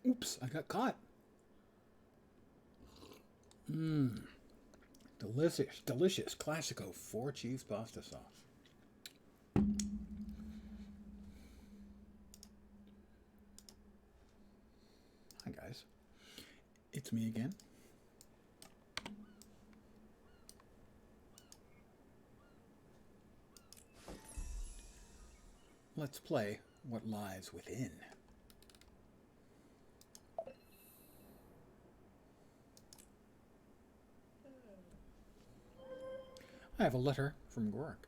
Oops, I got caught. Mmm. Delicious, delicious Classico 4-cheese pasta sauce. Hi guys, it's me again. Let's play What Lies Within. I have a letter from Gork.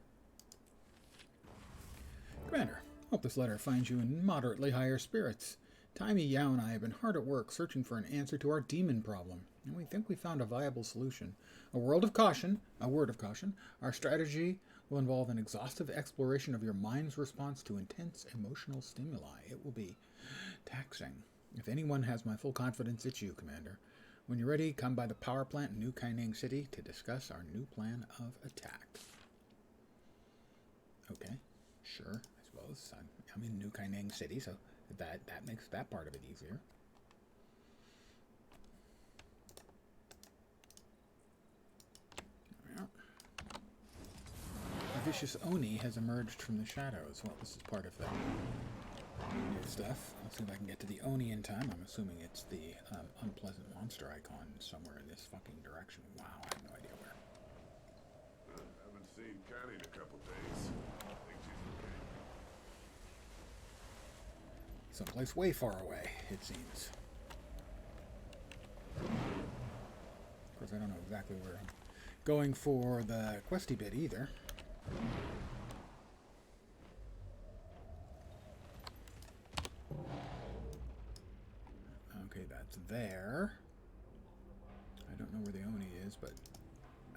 Commander, hope this letter finds you in moderately higher spirits. Timey, Yao, and I have been hard at work searching for an answer to our demon problem, and we think we found a viable solution. A word of caution. Our strategy will involve an exhaustive exploration of your mind's response to intense emotional stimuli. It will be taxing. If anyone has my full confidence, it's you, Commander. When you're ready, come by the power plant in New Kaineng City to discuss our new plan of attack. Okay, sure, I suppose. I'm in New Kaineng City, so that makes that part of it easier. Well, a vicious Oni has emerged from the shadows. Well, this is part of the new stuff. I'll see if I can get to the Oni in time. I'm assuming it's the unpleasant monster icon somewhere in this fucking direction. Wow, I have no idea where. Haven't seen Connie in a couple days. I think she's okay. Someplace way far away, it seems. Of course, I don't know exactly where I'm going for the questy bit either. Okay, that's there. I don't know where the Oni is, but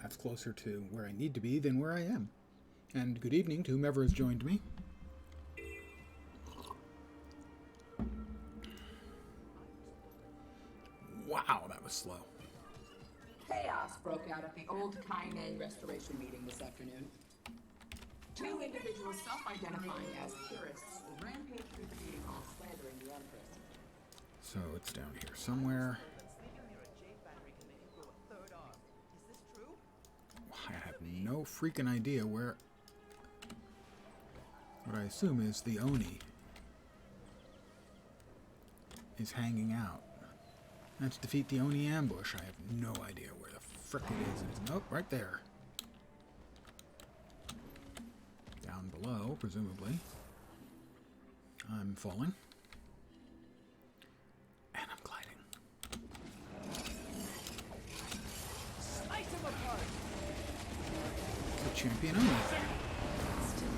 that's closer to where I need to be than where I am. And good evening to whomever has joined me. Wow, that was slow. Chaos broke out at the old Kaineng restoration meeting this afternoon. Two individuals self-identifying as purists rampaged through the meeting hall slandering the Empress. So it's down here somewhere. I have no freaking idea where. What I assume is the Oni is hanging out. Let's defeat the Oni ambush. I have no idea where the frick it is. It's, nope, right there. Down below, presumably. I'm falling. And I'm gliding. Slice him apart. It's a champion Oni.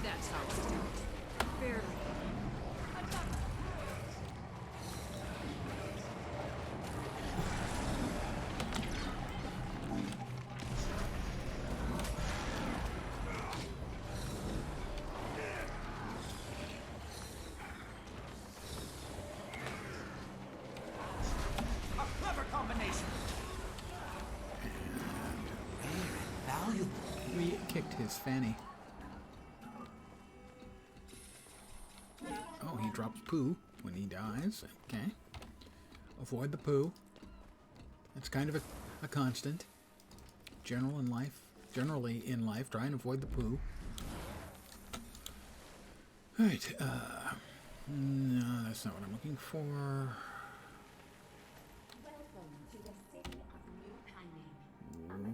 That's how it's done. Barely. Kicked his fanny. Oh, he drops poo when he dies. Okay. Avoid the poo. That's kind of a constant. Generally in life, try and avoid the poo. Alright, no, that's not what I'm looking for.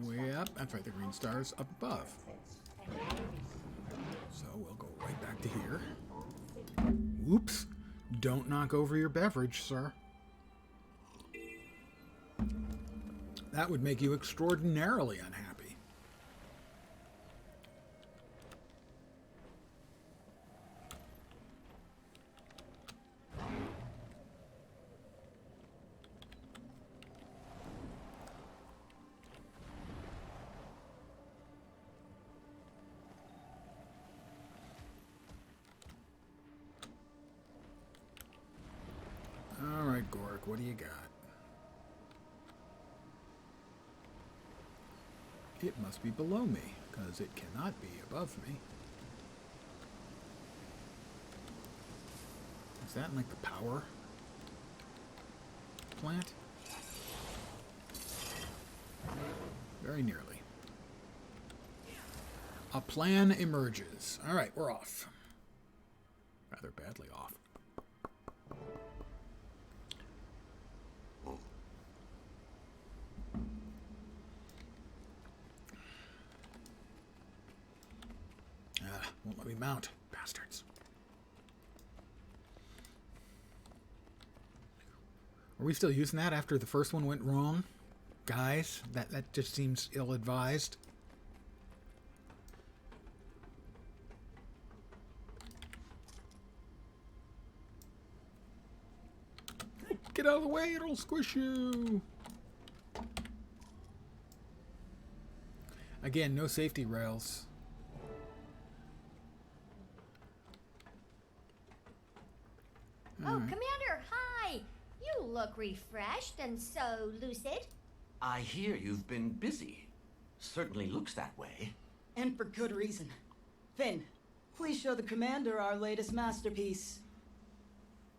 Yep, that's right, the green star's up above. So we'll go right back to here. Whoops. Don't knock over your beverage, sir. That would make you extraordinarily unhappy. All right, Gork, what do you got? It must be below me, because it cannot be above me. Is that in, like, the power plant? Very nearly. A plan emerges. All right, we're off. Rather badly off. Won't let me mount. Bastards. Are we still using that after the first one went wrong? Guys, that just seems ill-advised. Get out of the way, it'll squish you. Again, no safety rails. Oh, Commander, hi! You look refreshed and so lucid. I hear you've been busy. Certainly looks that way. And for good reason. Finn, please show the Commander our latest masterpiece.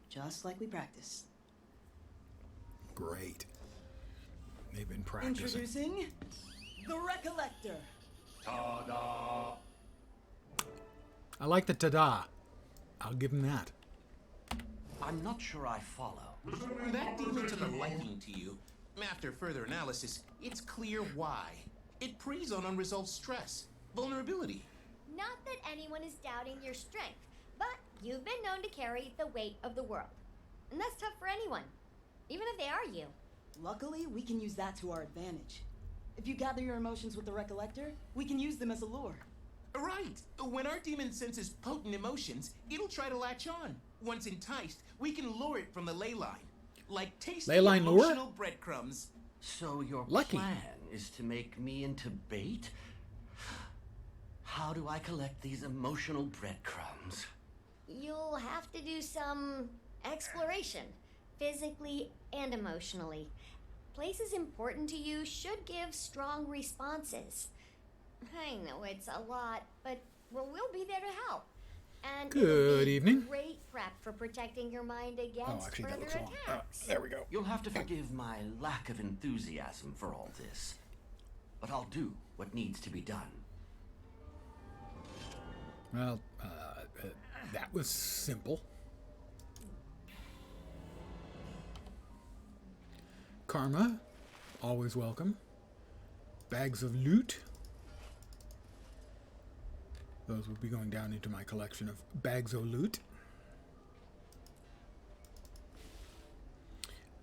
Just like we practiced. Great. They've been practicing. Introducing the Recollector. Ta-da! I like the ta-da. I'll give him that. I'm not sure I follow. That demon took a liking to you. After further analysis, it's clear why. It preys on unresolved stress, vulnerability. Not that anyone is doubting your strength, but you've been known to carry the weight of the world. And that's tough for anyone, even if they are you. Luckily, we can use that to our advantage. If you gather your emotions with the Recollector, we can use them as a lure. Right. When our demon senses potent emotions, it'll try to latch on. Once enticed, we can lure it from the ley line. Like tasty Ley line lure? emotional breadcrumbs. So your Lucky. plan is to make me into bait? How do I collect these emotional breadcrumbs? You'll have to do some exploration, physically and emotionally. Places important to you should give strong responses. I know it's a lot, but we'll be there to help. And it'll Good be evening. Great prep for protecting your mind against Actually, that further looks wrong. attacks. There we go. You'll have to forgive my lack of enthusiasm for all this. But I'll do what needs to be done. Well, that was simple. Karma, always welcome. Bags of loot. Those will be going down into my collection of bags of loot.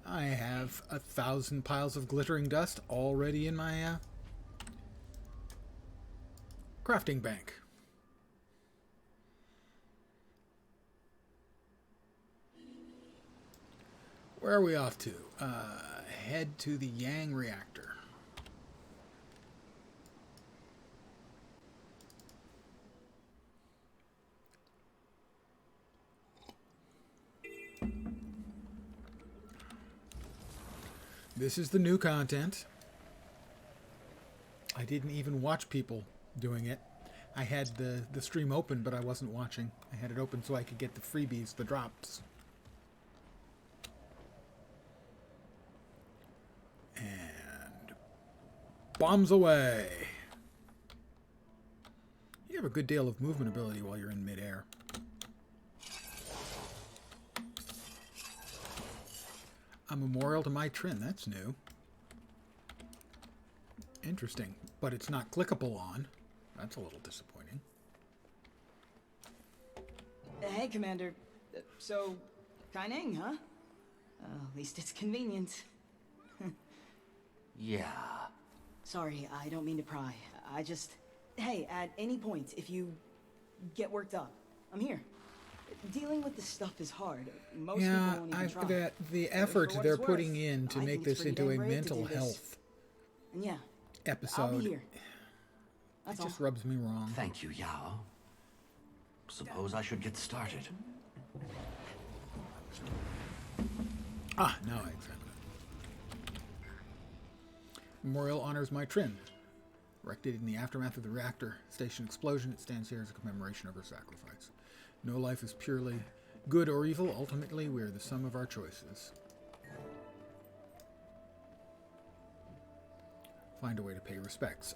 I have 1,000 piles of glittering dust already in my crafting bank. Where are we off to? Head to the Yang reactor. This is the new content. I didn't even watch people doing it. I had the stream open, but I wasn't watching. I had it open so I could get the freebies, the drops. And bombs away. You have a good deal of movement ability while you're in midair. A memorial to my Trin, that's new. Interesting, but it's not clickable on. That's a little disappointing. Hey, Commander. So, Kaineng, huh? At least it's convenient. Yeah. Sorry, I don't mean to pry. I just... Hey, at any point, if you get worked up, I'm here. Dealing with this stuff is hard. Most people won't even try. The For effort what they're it's worth, putting in to I make think it's this pretty into a damn brave to mental do this. health And yeah, episode, I'll be here. it That's all. just rubs me wrong. Thank you, Yao. Suppose I should get started. Ah, now I examine it. Memorial honors my Trin. Erected in the aftermath of the reactor station explosion, it stands here as a commemoration of her sacrifice. No life is purely good or evil. Ultimately, we are the sum of our choices. Find a way to pay respects.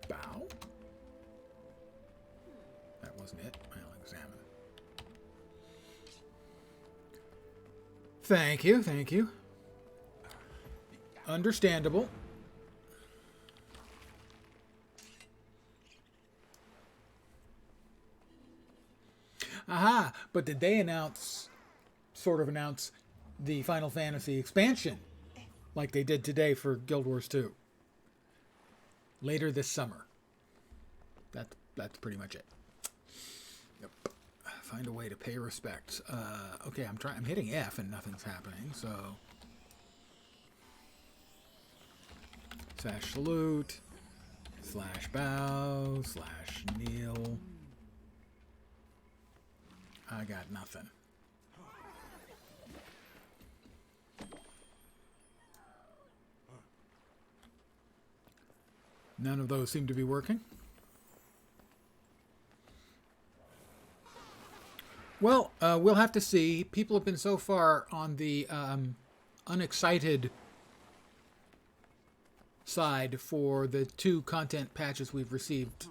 Bow? That wasn't it. I'll examine. Thank you, thank you. Understandable. Aha! But did they sort of announce the Final Fantasy expansion like they did today for Guild Wars 2? Later this summer. That's pretty much it. Yep. Find a way to pay respects. Okay, I'm hitting F and nothing's happening, so / salute / bow / kneel. I got nothing. None of those seem to be working. Well, we'll have to see. People have been so far on the unexcited side for the 2 content patches we've received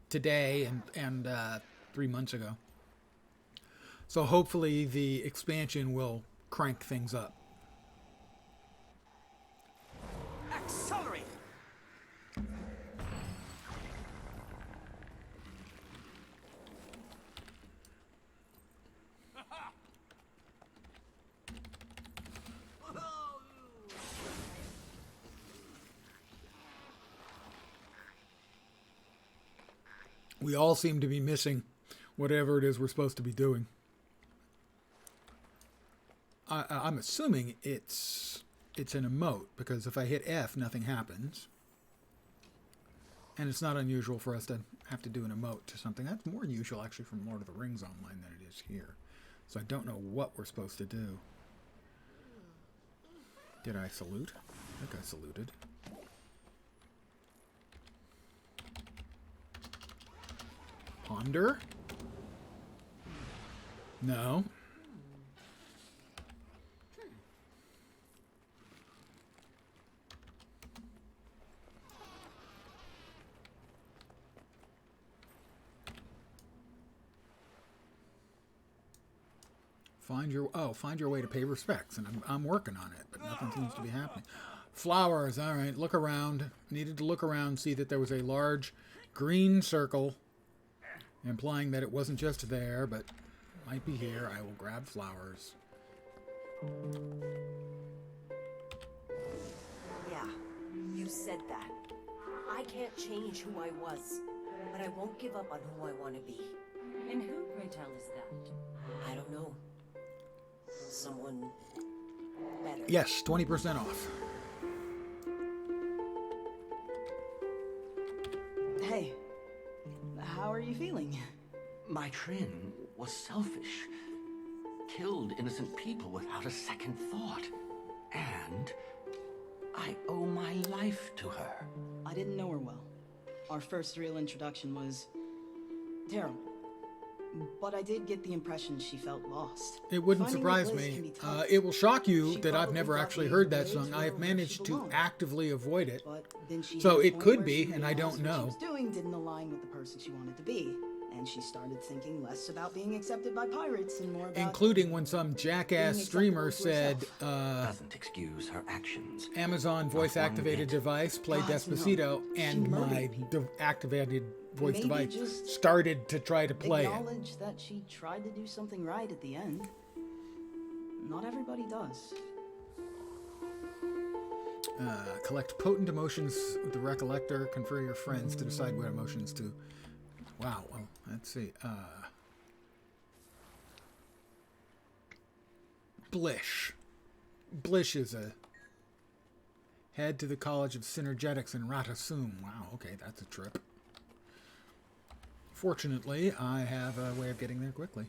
today and 3 months ago. So hopefully the expansion will crank things up. Accelerate! We all seem to be missing whatever it is we're supposed to be doing. I'm assuming it's an emote, because if I hit F, nothing happens. And it's not unusual for us to have to do an emote to something. That's more usual, actually, from Lord of the Rings Online than it is here. So I don't know what we're supposed to do. Did I salute? I think I saluted. Ponder? No. Find your way to pay respects, and I'm working on it, but nothing seems to be happening. Flowers, all right, look around. Needed to look around, see that there was a large green circle, implying that it wasn't just there, but might be here. I will grab flowers. Yeah, you said that. I can't change who I was, but I won't give up on who I want to be. And who, pray tell, is that? I don't know. Someone better. Yes, 20% off. Hey, how are you feeling? My Trin was selfish. Killed innocent people without a second thought. And I owe my life to her. I didn't know her well. Our first real introduction was terrible. But I did get the impression she felt lost. It wouldn't Finding surprise a place me. can be tough. It will shock you She that I've probably never thought actually the heard that waves song. I have were where managed she to belonged. actively avoid it. But then she So hit a it point could where be, she and I realized don't what she know. was doing didn't align with the person she wanted to be, and she started thinking less about being accepted by pirates and more about Including when some jackass being streamer acceptable to said, herself. Doesn't excuse her actions. Amazon voice activated bit. device, play God, no. Despacito, She and murdered my people. activated voice Maybe device just started to try to play it. acknowledge that she tried to do something right at the end. Not everybody does. Collect potent emotions with the Recollector. Confer your friends to decide what emotions to... Wow, well, let's see. Blish. Blish is a... Head to the College of Synergetics in Ratasum. Wow, okay, that's a trip. Fortunately, I have a way of getting there quickly.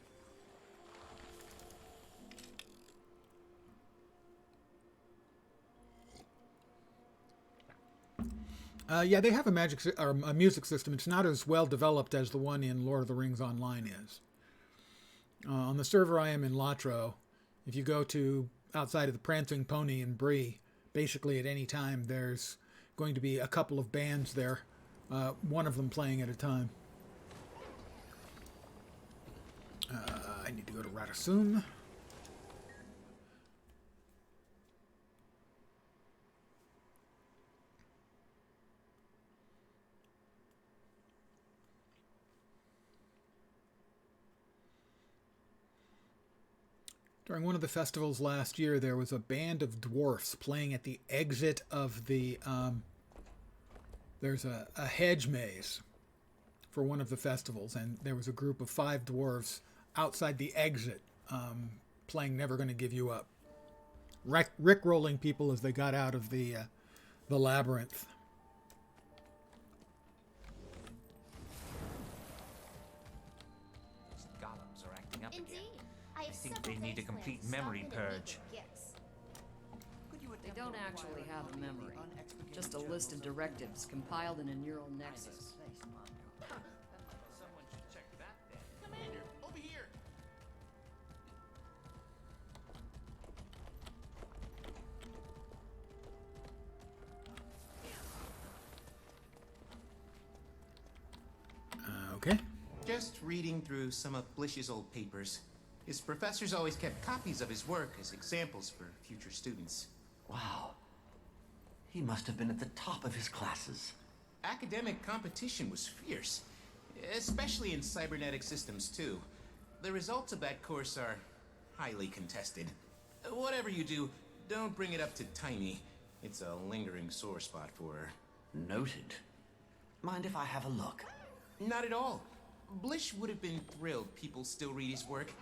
Yeah, they have a music system. It's not as well developed as the one in Lord of the Rings Online is. On the server I am in Latro, if you go to outside of the Prancing Pony in Bree, basically at any time there's going to be a couple of bands there, one of them playing at a time. I need to go to Radisson. During one of the festivals last year, there was a band of dwarfs playing at the exit of the... there's a hedge maze for one of the festivals, and there was a group of 5 dwarves outside the exit playing Never Gonna Give You Up. Rick-rolling people as they got out of the labyrinth. Golems are acting up Indeed. again. I think they need a complete memory purge. They don't actually have a memory, just a list of directives compiled in a neural nexus. Someone should check that then. Commander, over here. Okay. Just reading through some of Blish's old papers. His professors always kept copies of his work as examples for future students. Wow. He must have been at the top of his classes. Academic competition was fierce, especially in cybernetic systems too. The results of that course are highly contested. Whatever you do, don't bring it up to Tiny. It's a lingering sore spot for her. Noted. Mind if I have a look? Not at all. Blish would have been thrilled people still read his work.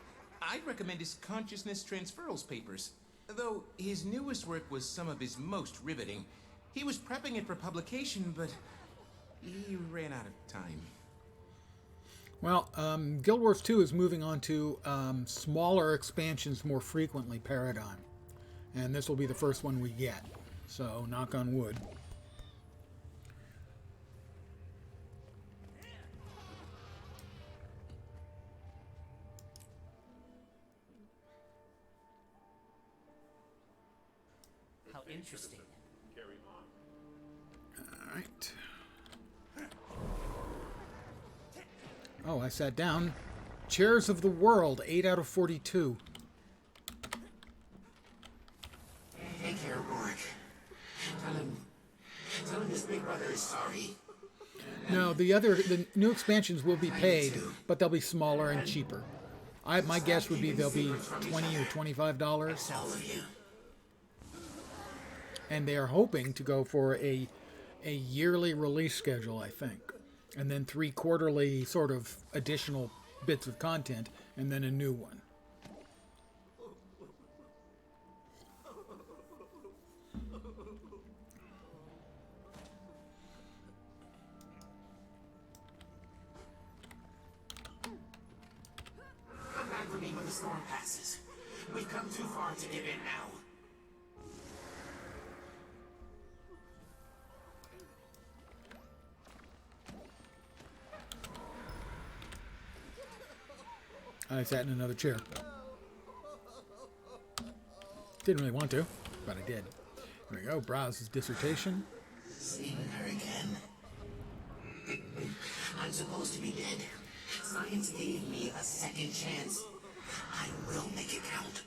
I'd recommend his consciousness transferals papers. Though his newest work was some of his most riveting. He was prepping it for publication, but he ran out of time. Well, Guild Wars 2 is moving on to smaller expansions more frequently paradigm. And this will be the first one we get. So, knock on wood. How interesting. Alright. Oh, I sat down. Chairs of the World, 8 out of 42. Take care, Rourke. Tell him his big brother is sorry. No, the new expansions will be paid, but they'll be smaller and cheaper. My guess would be they'll be $20 or $25. And they are hoping to go for a yearly release schedule, I think. And then 3 quarterly sort of additional bits of content, and then a new one. Come back for me when the storm passes. We've come too far to give in now. I sat in another chair. Didn't really want to, but I did. There we go. Browse his dissertation. Seeing her again. I'm supposed to be dead. Science gave me a second chance. I will make it count.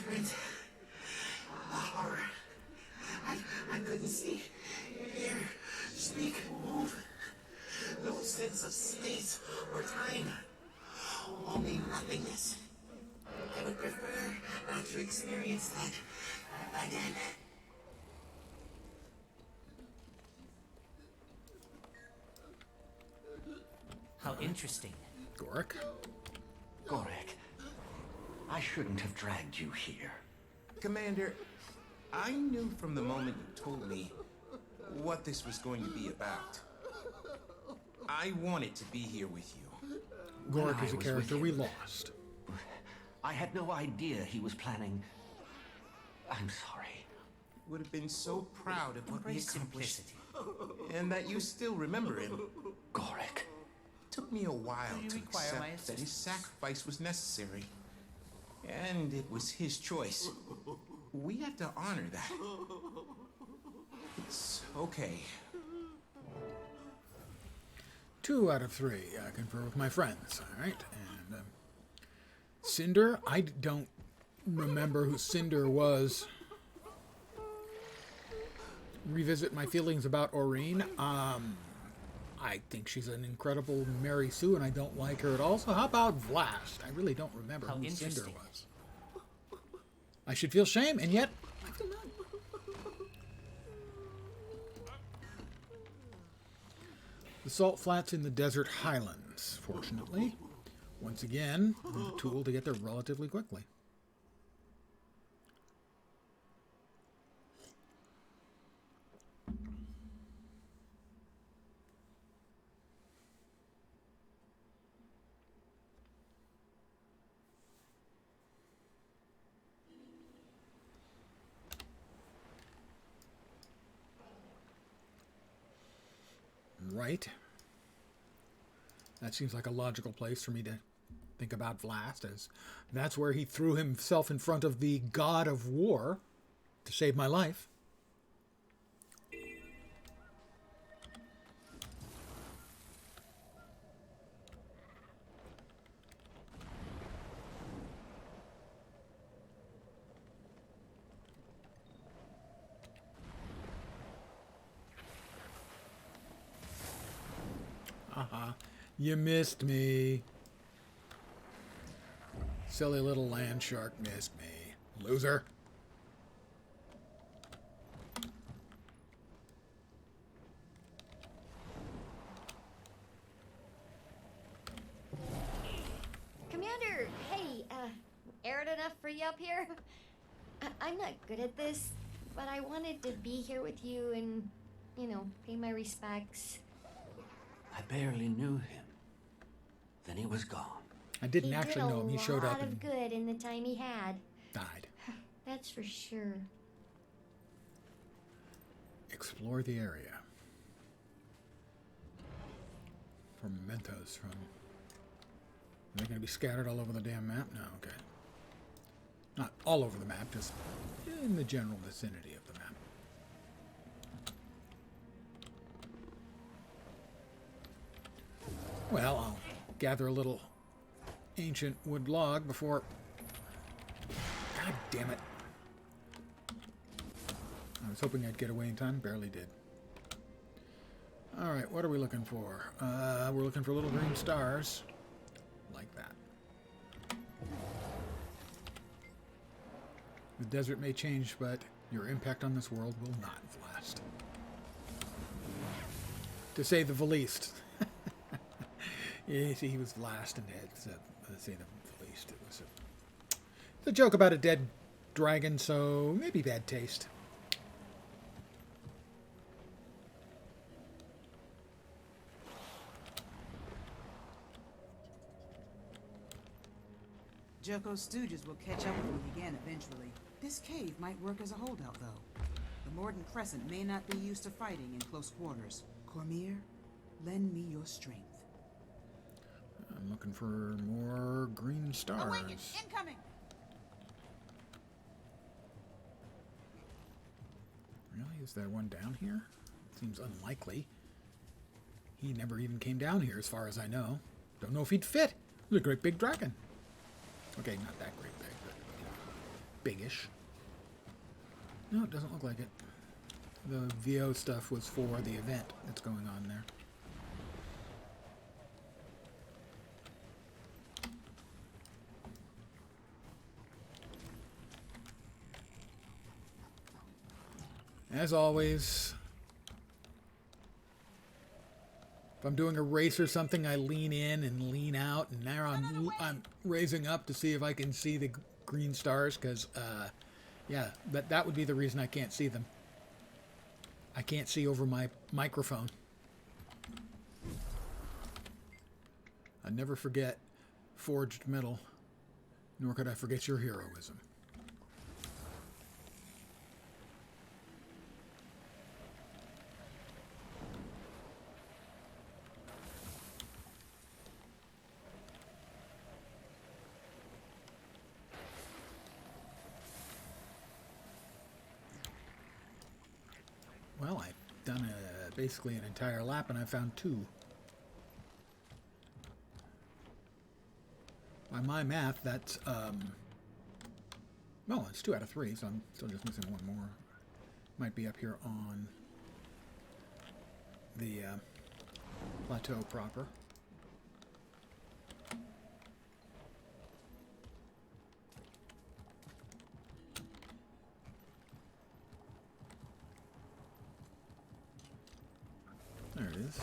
Brent, the horror. I couldn't see, hear, speak, move. No sense of space or time. Only nothingness. I would prefer not to experience that again. How interesting. Gorek. Gorek, I shouldn't have dragged you here. Commander, I knew from the moment you told me what this was going to be about. I wanted to be here with you. Gorek is a character we lost. I had no idea he was planning. I'm sorry. Would have been so proud of what we Embrace accomplished. simplicity. And that you still remember him. Gorek. took me a while Do you to require my accept that his sacrifice was necessary. And it was his choice. We have to honor that. It's okay. 2 out of 3. I confer with my friends. All right. And Cinder, I don't remember who Cinder was. Revisit my feelings about Aureen. I think she's an incredible Mary Sue, and I don't like her at all. So how about Vlast? I really don't remember who Cinder was. I should feel shame, and yet I feel none. The salt flats in the desert highlands, fortunately. Once again, a tool to get there relatively quickly. Right. That seems like a logical place for me to think about Vlast, as that's where he threw himself in front of the god of war to save my life. You missed me. Silly little land shark missed me. Loser. Commander, hey, arid enough for you up here? I'm not good at this, but I wanted to be here with you and, pay my respects. I barely knew him. Then he was gone. I didn't actually know him. He showed up and and good in the time he had. died. That's for sure. Explore the area. For mementos from... Are they going to be scattered all over the damn map? No, okay. Not all over the map, just in the general vicinity of the map. Well, I'll gather a little ancient wood log before... God damn it. I was hoping I'd get away in time. Barely did. Alright, what are we looking for? We're looking for little green stars. Like that. The desert may change, but your impact on this world will not last. To say the least. He was last and dead, so let's say the least. It was a joke about a dead dragon, so maybe bad taste. Jocko's stooges will catch up with me again eventually. This cave might work as a holdout, though. The Morden Crescent may not be used to fighting in close quarters. Cormier, lend me your strength. I'm looking for more green stars. Awaken! Incoming! Really? Is there one down here? Seems unlikely. He never even came down here, as far as I know. Don't know if he'd fit. He's a great big dragon. Okay, not that great big, but biggish. No, it doesn't look like it. The VO stuff was for the event that's going on there. As always, if I'm doing a race or something, I lean in and lean out, and now I'm raising up to see if I can see the green stars, because, yeah, that would be the reason I can't see them. I can't see over my microphone. I never forget forged metal, nor could I forget your heroism. Well, I've done basically an entire lap and I found 2. By my math, that's, well, it's 2 out of 3, so I'm still just missing 1 more. Might be up here on the plateau proper. There it is.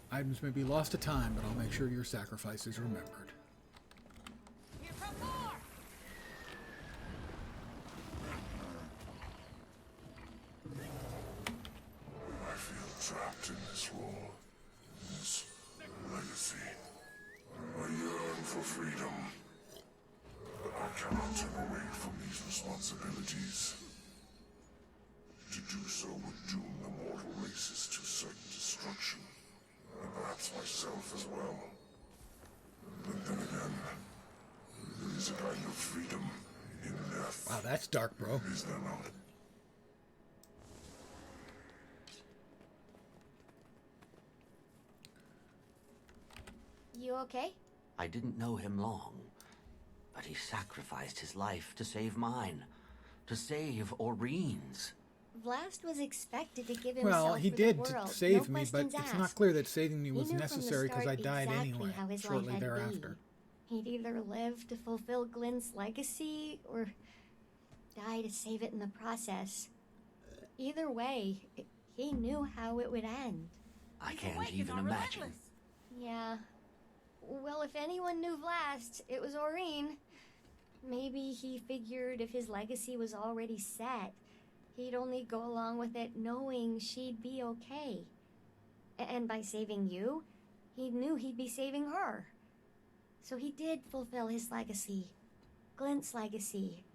Items may be lost to time, but I'll make sure your sacrifice is remembered. Here come more! I feel trapped in this war, this legacy. I yearn for freedom, but I cannot turn away from these responsibilities. To do so would doom the mortal races to certain destruction, and perhaps myself as well. But then again, there is a kind of freedom in death. Wow, that's dark, bro. Is there not? You okay? I didn't know him long, but he sacrificed his life to save mine, to save Aureen's. Vlast was expected to give himself Well, he for did the world. save No me, but questions it's asked. not clear that saving me He was knew from the necessary because I start died exactly anyway, how his shortly life had thereafter. He'd either live to fulfill Glenn's legacy or die to save it in the process. Either way, he knew how it would end. I can't even imagine. Yeah. Well, if anyone knew Vlast, it was Aureen. Maybe he figured if his legacy was already set, he'd only go along with it knowing she'd be okay. And by saving you, he knew he'd be saving her. So he did fulfill his legacy, Glenn's legacy,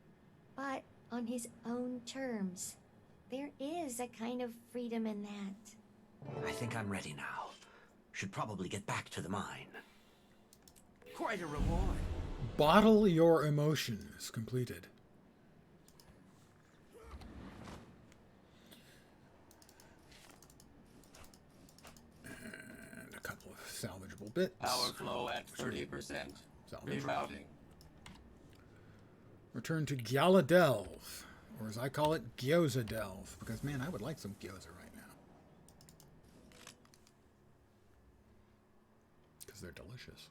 but on his own terms. There is a kind of freedom in that. I think I'm ready now. Should probably get back to the mine. Quite a reward. Bottle your emotions. Completed. And a couple of salvageable bits. Power flow at 30%. Salvage. Rerouting. Return to Gala Delve, or as I call it, Gyoza Delve, because man, I would like some gyoza right now. Because they're delicious.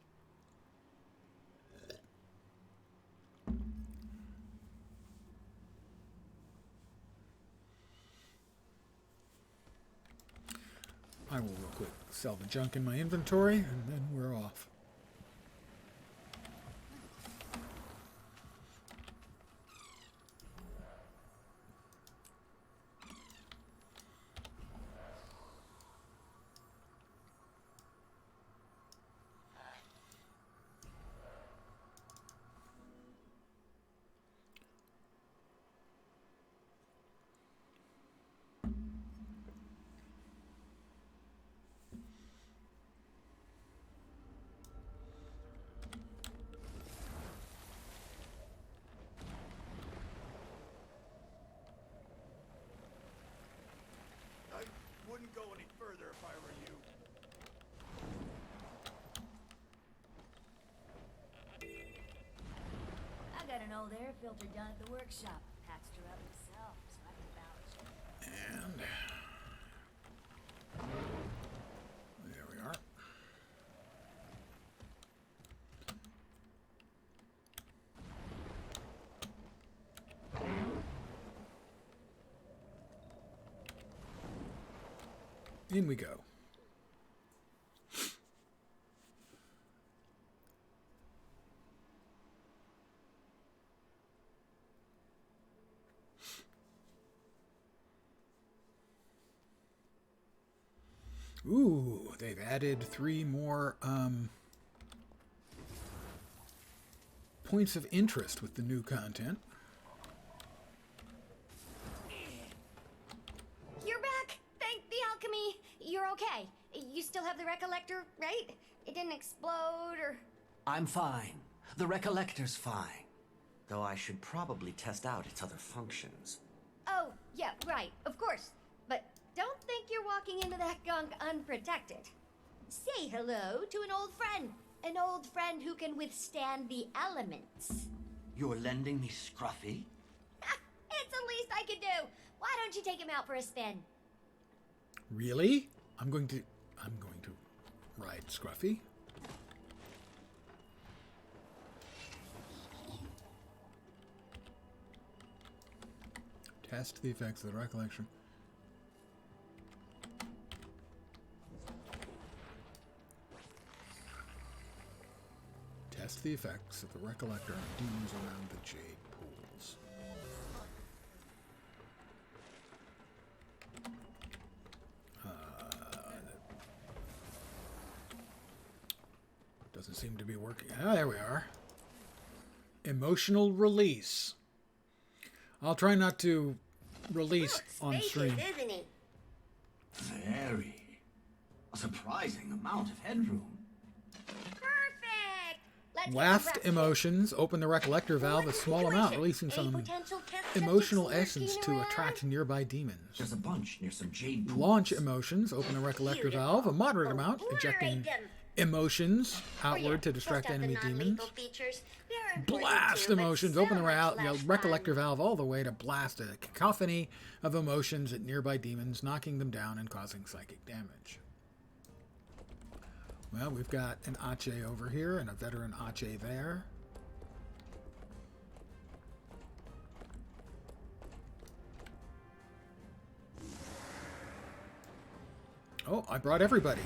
I will real quick sell the junk in my inventory, and then we're off. Wouldn't go any further if I were you. I got an old air filter done at the workshop. Patched her up myself, so I can vouch. And there we are. In we go. Ooh, they've added 3 more points of interest with the new content. You're back! Thank the alchemy! You're okay. You still have the recollector, right? It didn't explode or... I'm fine. The Recollector's fine. though I should probably test out its other functions. Oh, yeah, right, of course. But don't think you're walking into that gunk unprotected. Say hello to an old friend. An old friend who can withstand the elements. You're lending me Scruffy? It's the least I could do. Why don't you take him out for a spin? Really? I'm going to ride Scruffy. Test the effects of the recollection. Test the effects of the recollector on demons around the jade pools. Doesn't seem to be working. Ah, there we are. Emotional release. I'll try not to release on stream. Isn't he? Very. A surprising amount of headroom. Perfect! Let's Waft emotions. Open the recollector valve a small amount, releasing some emotional essence to attract nearby demons. There's a bunch near some jade pools. Launch emotions. Open the recollector valve a moderate amount, ejecting emotions outward to distract enemy demons. Blast emotions. Open the recollector valve all the way to blast a cacophony of emotions at nearby demons, knocking them down and causing psychic damage. Well, we've got an Ache over here and a veteran Ache there. Oh, I brought everybody.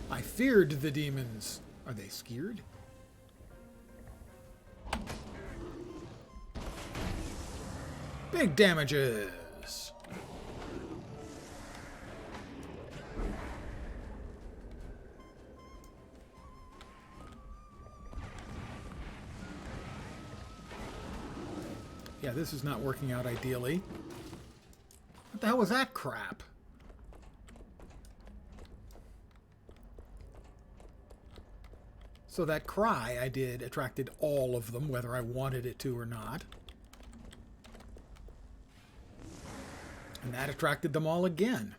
I feared the demons. Are they scared? Big damages. Yeah, this is not working out ideally. What the hell was that crap? So that cry I did attracted all of them, whether I wanted it to or not. And that attracted them all again.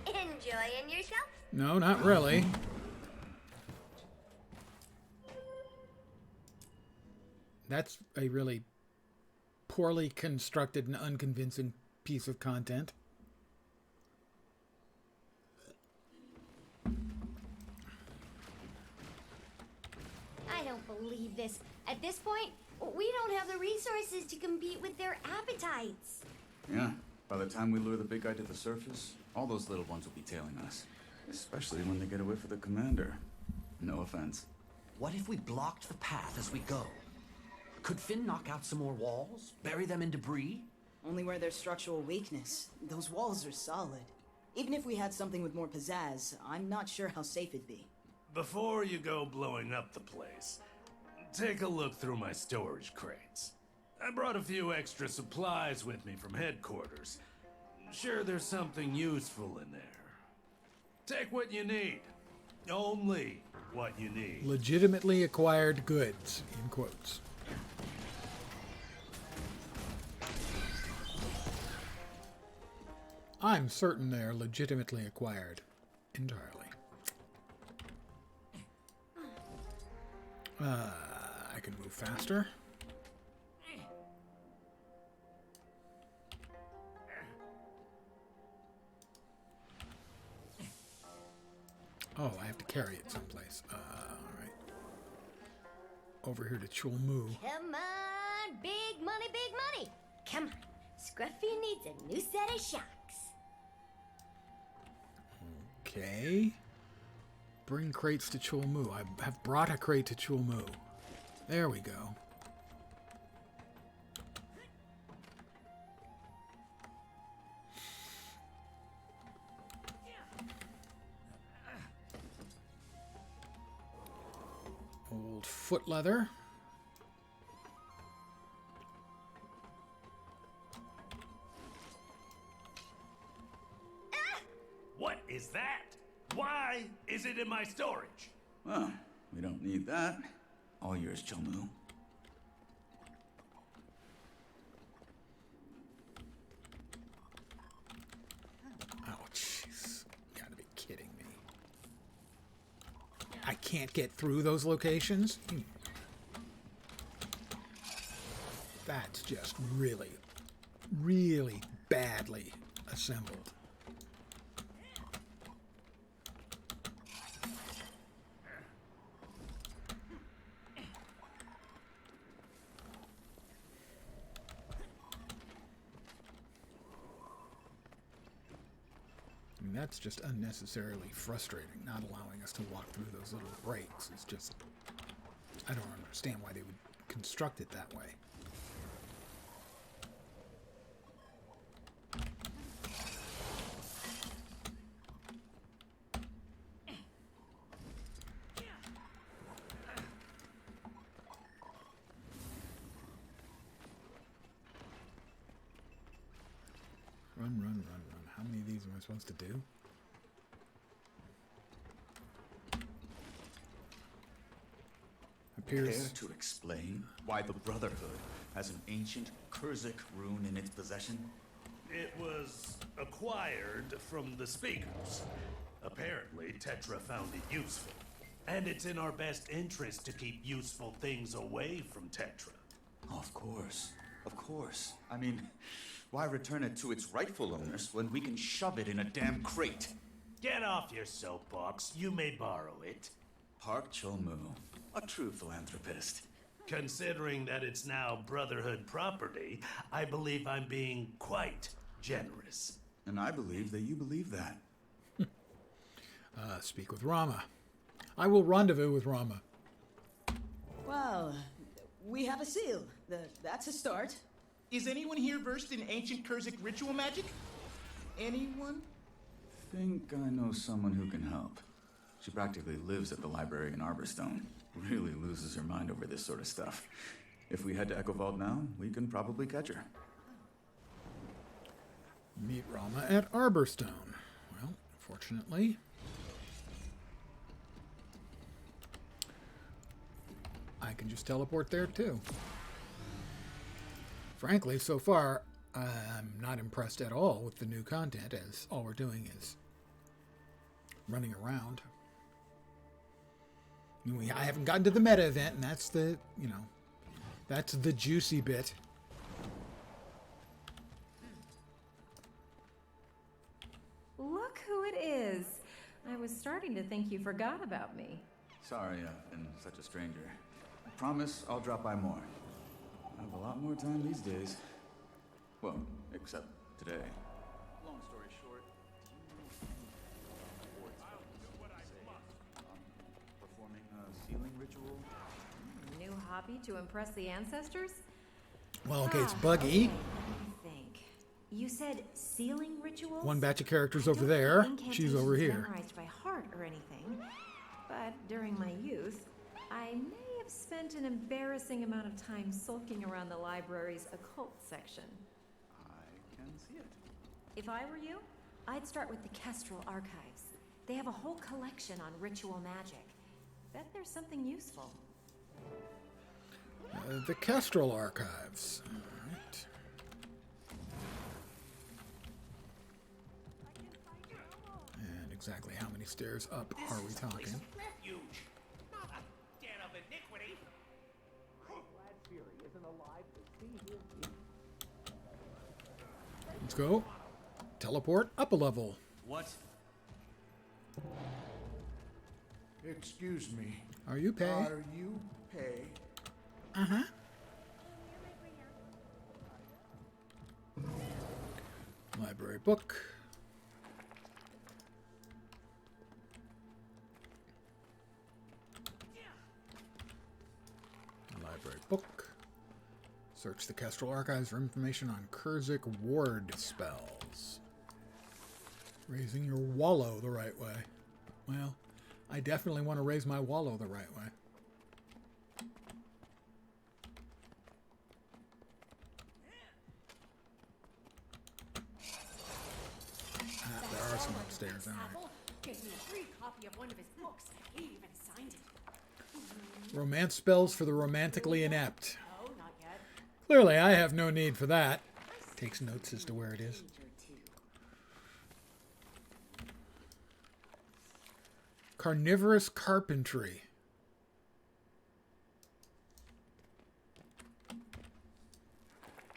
Enjoying yourself? No, not really. That's a really poorly constructed and unconvincing piece of content. I don't believe this. At this point, we don't have the resources to compete with their appetites. Yeah, by the time we lure the big guy to the surface, all those little ones will be tailing us. Especially when they get away from the commander. No offense. What if we blocked the path as we go? Could Finn knock out some more walls? Bury them in debris? Only where there's structural weakness. Those walls are solid. Even if we had something with more pizzazz, I'm not sure how safe it'd be. Before you go blowing up the place, take a look through my storage crates. I brought a few extra supplies with me from headquarters. Sure, there's something useful in there. Take what you need. Only what you need. Legitimately acquired goods, in quotes. I'm certain they are legitimately acquired. Entirely. I can move faster. Oh, I have to carry it someplace. Alright. Over here to Chulmu. Come on, big money. Come on. Scruffy needs a new set of shocks. Okay. Bring crates to Chulmu. I have brought a crate to Chulmu. There we go. Old foot leather. What is that? Why is it in my storage? Well, we don't need that. All yours, Chomu. Oh, jeez. You gotta be kidding me. I can't get through those locations? That's just really, really badly assembled. I mean, that's just unnecessarily frustrating, not allowing us to walk through those little breaks. It's just, I don't understand why they would construct it that way. Run, run, run, run. How many of these am I supposed to do? Appears... Care to explain why the Brotherhood has an ancient Kurzik rune in its possession? It was acquired from the speakers. Apparently, Tetra found it useful. And it's in our best interest to keep useful things away from Tetra. Of course. Of course. I mean, why return it to its rightful owners when we can shove it in a damn crate? Get off your soapbox. You may borrow it. Park Chomu, a true philanthropist. Considering that it's now Brotherhood property, I believe I'm being quite generous. And I believe that you believe that. Speak with Rama. I will rendezvous with Rama. Well, we have a seal. That's a start. Is anyone here versed in ancient Kurzik ritual magic? Anyone? Think I know someone who can help. She practically lives at the library in Arborstone. Really loses her mind over this sort of stuff. If we head to Echo Vault now, we can probably catch her. Meet Rama at Arborstone. Well, fortunately, I can just teleport there too. Frankly, so far, I'm not impressed at all with the new content, as all we're doing is running around. I mean, I haven't gotten to the meta event, and that's the, that's the juicy bit. Look who it is. I was starting to think you forgot about me. Sorry I've been such a stranger. I promise I'll drop by more. I have a lot more time these days. Well, except today. Long story short, performing a sealing ritual. New hobby to impress the ancestors? Well, okay, it's Buggy. Okay, let me think. You said sealing rituals? One batch of characters over there. She's over here. Memorized by heart or anything, but during my youth, I may have spent an embarrassing amount of time sulking around the library's occult section. I can see it. If I were you, I'd start with the Kestrel Archives. They have a whole collection on ritual magic. Bet there's something useful. The Kestrel Archives. All right. And exactly how many stairs up are we talking? Refuge, not a den of iniquity. Glad Fury isn't alive to see him. Let's go. Teleport up a level. What? Excuse me. Are you pay? Are you pay? Uh-huh. Library book. Library book. Search the Kestrel Archives for information on Kurzik ward spells. Raising your wallow the right way. Well, I definitely want to raise my wallow the right way. upstairs. All right. Apple gave me a free copy of one of his books. He even signed it. Romance spells for the romantically inept. Oh, not yet. Clearly, I have no need for that. Takes notes as to where it is. Carnivorous carpentry.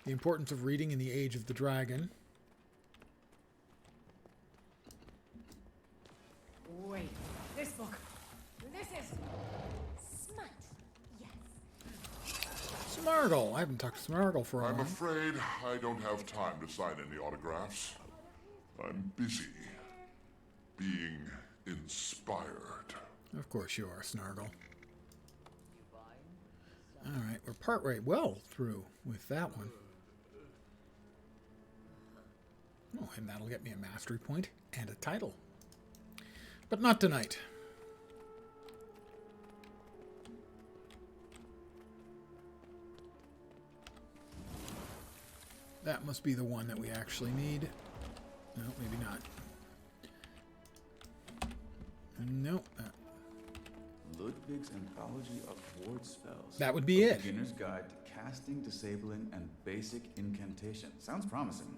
The importance of reading in the age of the dragon. Wait, this book. This is smut. Yes. Smargle. I haven't talked to Smargle for a while. I'm afraid I don't have time to sign any autographs. I'm busy being inspired. Of course you are, Snargle. Alright, we're partway well through with that one. Oh, and that'll get me a mastery point and a title. But not tonight. That must be the one that we actually need. No, maybe not. Nope. Ludwig's Anthology of Ward Spells. That would be it. Beginner's Guide to Casting, Disabling, and Basic Incantation. Sounds promising.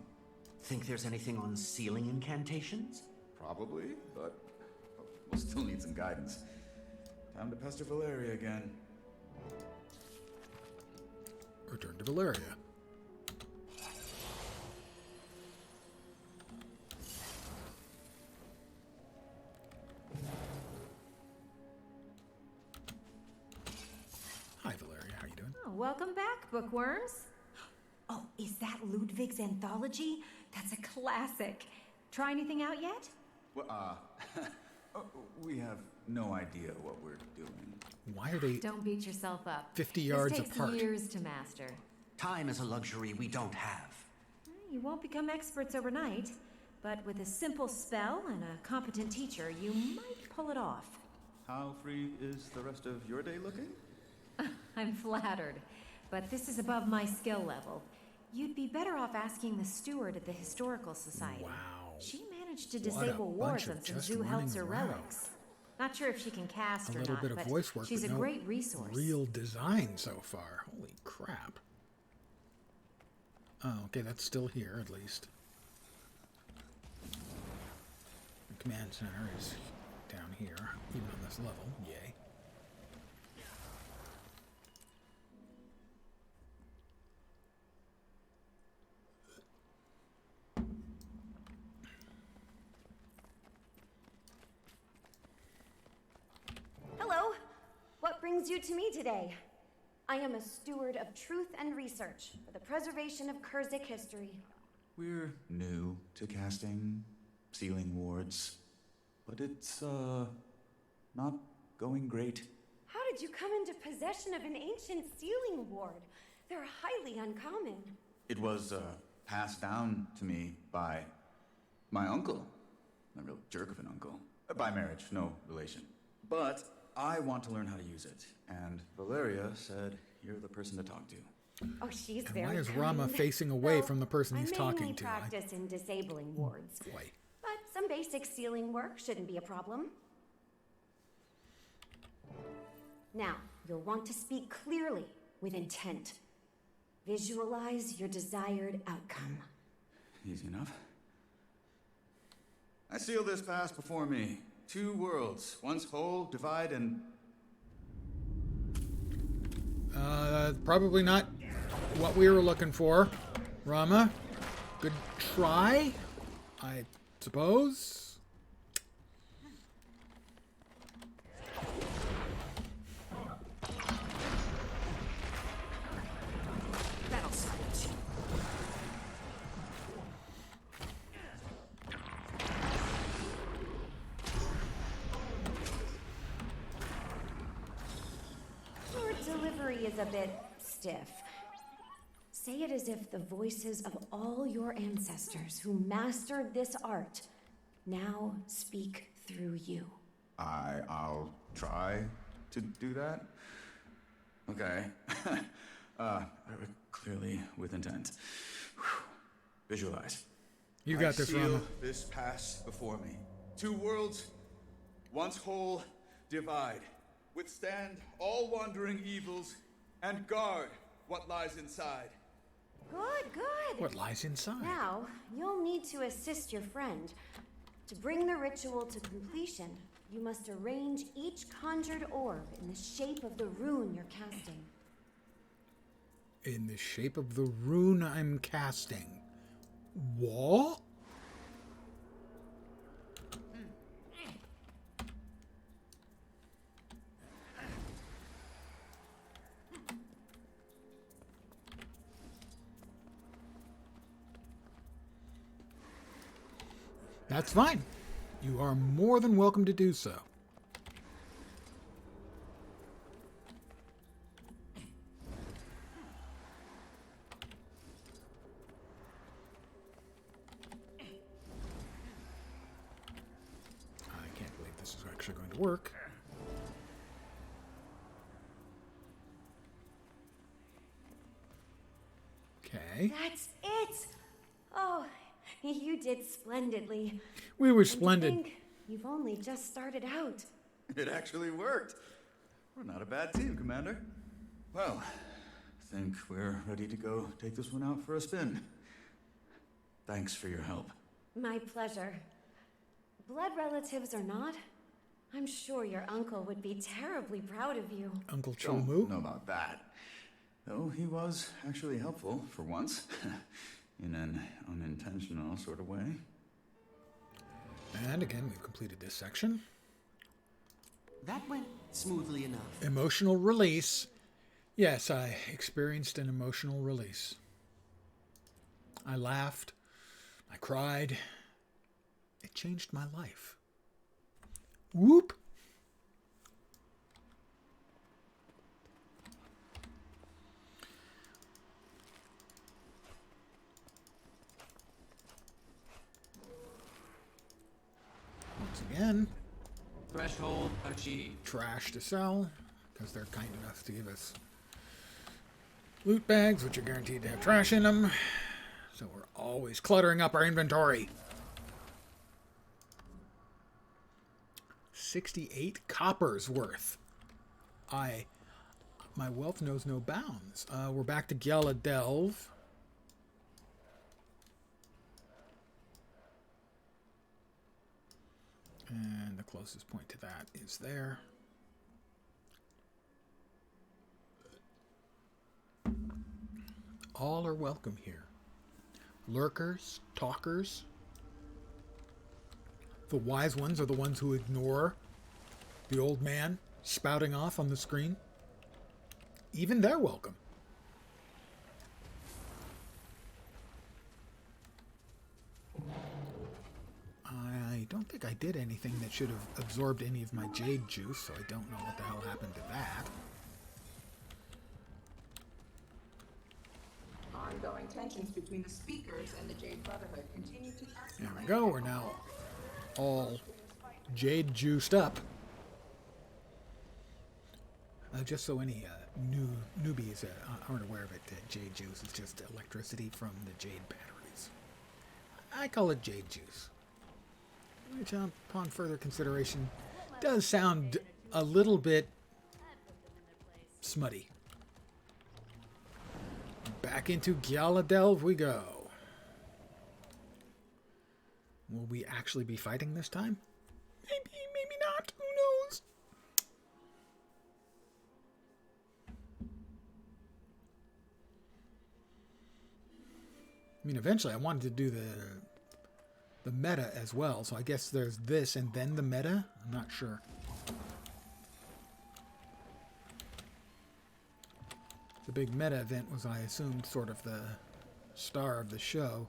Think there's anything on sealing incantations? Probably, but we'll still need some guidance. Time to pester Valeria again. Return to Valeria. Hi, Valeria. How you doing? Oh, welcome back, bookworms. Oh, is that Ludwig's Anthology? That's a classic. Try anything out yet? Well, we have no idea what we're doing. Why are they Don't beat yourself up. 50 yards this takes apart? years to master. Time is a luxury we don't have. You won't become experts overnight, but with a simple spell and a competent teacher, you might pull it off. How free is the rest of your day looking? I'm flattered, but this is above my skill level. You'd be better off asking the steward at the Historical Society. Wow. She managed to What a disable bunch wards of on some just zoo helps or running around. relics. Not sure if she can cast A or little not, bit of but voice work, she's but a no great resource. real design so far. Holy crap. Oh, okay, that's still here at least. The command center is down here, even on this level. Yay. Hello. What brings you to me today? I am a steward of truth and research for the preservation of Kurzik history. We're new to casting, sealing wards, but it's, not going great. How did you come into possession of an ancient sealing ward? They're highly uncommon. It was, passed down to me by my uncle. A real jerk of an uncle. By marriage, no relation. But I want to learn how to use it, and Valeria said you're the person to talk to. Oh, she's And very why is kind. Rama facing away Though from the person he's I talking mainly to? practice in disabling wards. Boy. But some basic sealing work shouldn't be a problem. Now, you'll want to speak clearly with intent. Visualize your desired outcome. Easy enough. I seal this pass before me. 2 worlds, once whole, divide, and... Probably not what we were looking for. Rama, good try, I suppose. That'll silence you. Your delivery is a bit stiff. Say it as if the voices of all your ancestors who mastered this art now speak through you. I'll try to do that. Okay. Clearly with intent. Whew. Visualize. You got this, seal Rama. this pass before me. Two worlds, once whole, divide. Withstand all wandering evils, and guard what lies inside. Good, good. What lies inside? Now, you'll need to assist your friend. To bring the ritual to completion, you must arrange each conjured orb in the shape of the rune you're casting. In the shape of the rune I'm casting. What? That's fine. You are more than welcome to do so. I can't believe this is actually going to work. Okay. That's it! Oh, you did splendidly. We were And to splendid. think you've only just started out. It actually worked. We're not a bad team, Commander. Well, I think we're ready to go take this one out for a spin. Thanks for your help. My pleasure. Blood relatives or not, I'm sure your uncle would be terribly proud of you. Uncle Don't Chomu? know about that. Though he was actually helpful, for once. In an unintentional sort of way. And again, we've completed this section. That went smoothly enough. Emotional release. Yes, I experienced an emotional release. I laughed. I cried. It changed my life. Whoop! Once again, Threshold achieved. trash to sell, because they're kind enough to give us loot bags, which are guaranteed to have trash in them. So we're always cluttering up our inventory. 68 coppers worth. My wealth knows no bounds. We're back to GW2. And the closest point to that is there. All are welcome here. Lurkers, talkers. The wise ones are the ones who ignore the old man spouting off on the screen. Even they're welcome. I don't think I did anything that should have absorbed any of my jade juice, so I don't know what the hell happened to that. Ongoing tensions between the speakers and the Jade Brotherhood continue to escalate. There we go. We're now all jade juiced up. Just so any newbies aren't aware of it, jade juice is just electricity from the jade batteries. I call it jade juice, which upon further consideration does sound a little bit smutty. Back into GW2 we go. Will we actually be fighting this time? Maybe, maybe not. Who knows? I mean, eventually I wanted to do the meta as well, so I guess there's this and then the meta? I'm not sure. The big meta event was, I assumed, sort of the star of the show.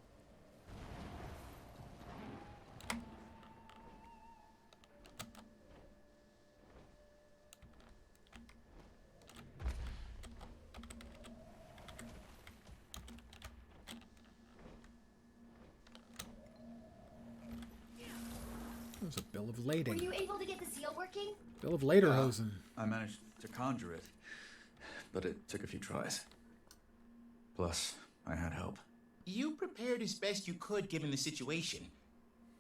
It was a bill of lading. Were you able to get the seal working? Bill of Lederhosen. I managed to conjure it, but it took a few tries. Plus, I had help. You prepared as best you could given the situation.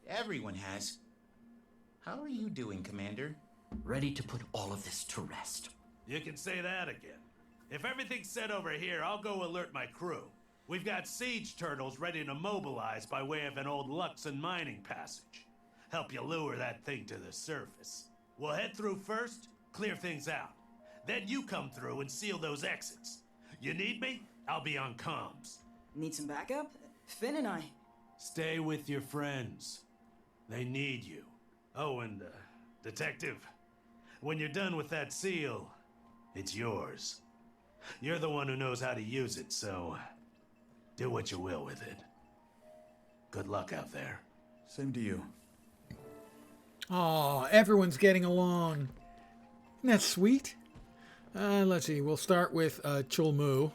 Everyone has. How are you doing, Commander? Ready to put all of this to rest. You can say that again. If everything's set over here, I'll go alert my crew. We've got siege turtles ready to mobilize by way of an old Luxon mining passage. Help you lure that thing to the surface. We'll head through first, clear things out. Then you come through and seal those exits. You need me? I'll be on comms. Need some backup? Finn and I. Stay with your friends. They need you. Oh, and, Detective, when you're done with that seal, it's yours. You're the one who knows how to use it, so do what you will with it. Good luck out there. Same to you. Aw, everyone's getting along. Isn't that sweet? Let's see. We'll start with Chulmu.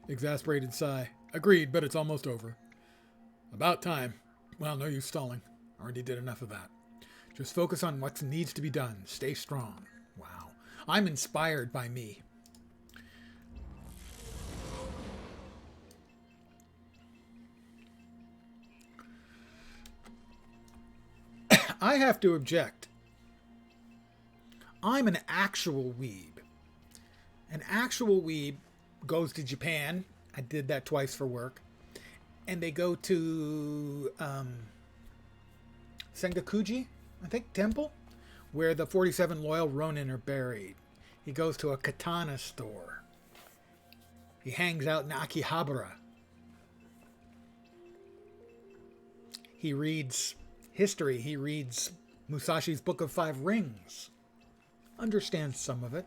Exasperated sigh. Agreed, but it's almost over. About time. Well, no use stalling. Already did enough of that. Just focus on what needs to be done. Stay strong. Wow. I'm inspired by me. I have to object. I'm an actual weeb. An actual weeb goes to Japan. I did that twice for work. And they go to Sengakuji, I think, temple, where the 47 loyal Ronin are buried. He goes to a katana store. He hangs out in Akihabara. He reads history. He reads Musashi's Book of Five Rings. Understands some of it.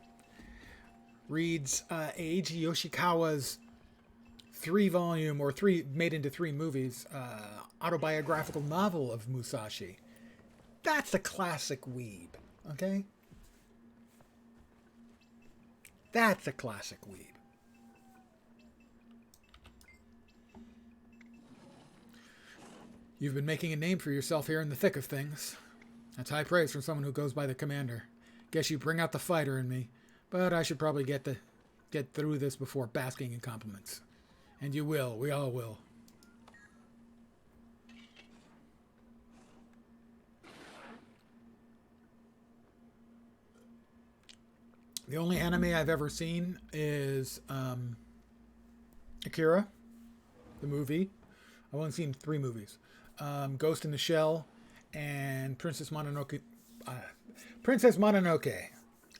Reads Eiji Yoshikawa's 3-volume, or made into 3 movies, autobiographical novel of Musashi. That's a classic weeb, okay? That's a classic weeb. You've been making a name for yourself here in the thick of things. That's high praise from someone who goes by the commander. Guess you bring out the fighter in me, but I should probably get through this before basking in compliments. And you will. We all will. The only anime I've ever seen is Akira, the movie. I've only seen 3 movies. Ghost in the Shell and Princess Mononoke. Princess Mononoke.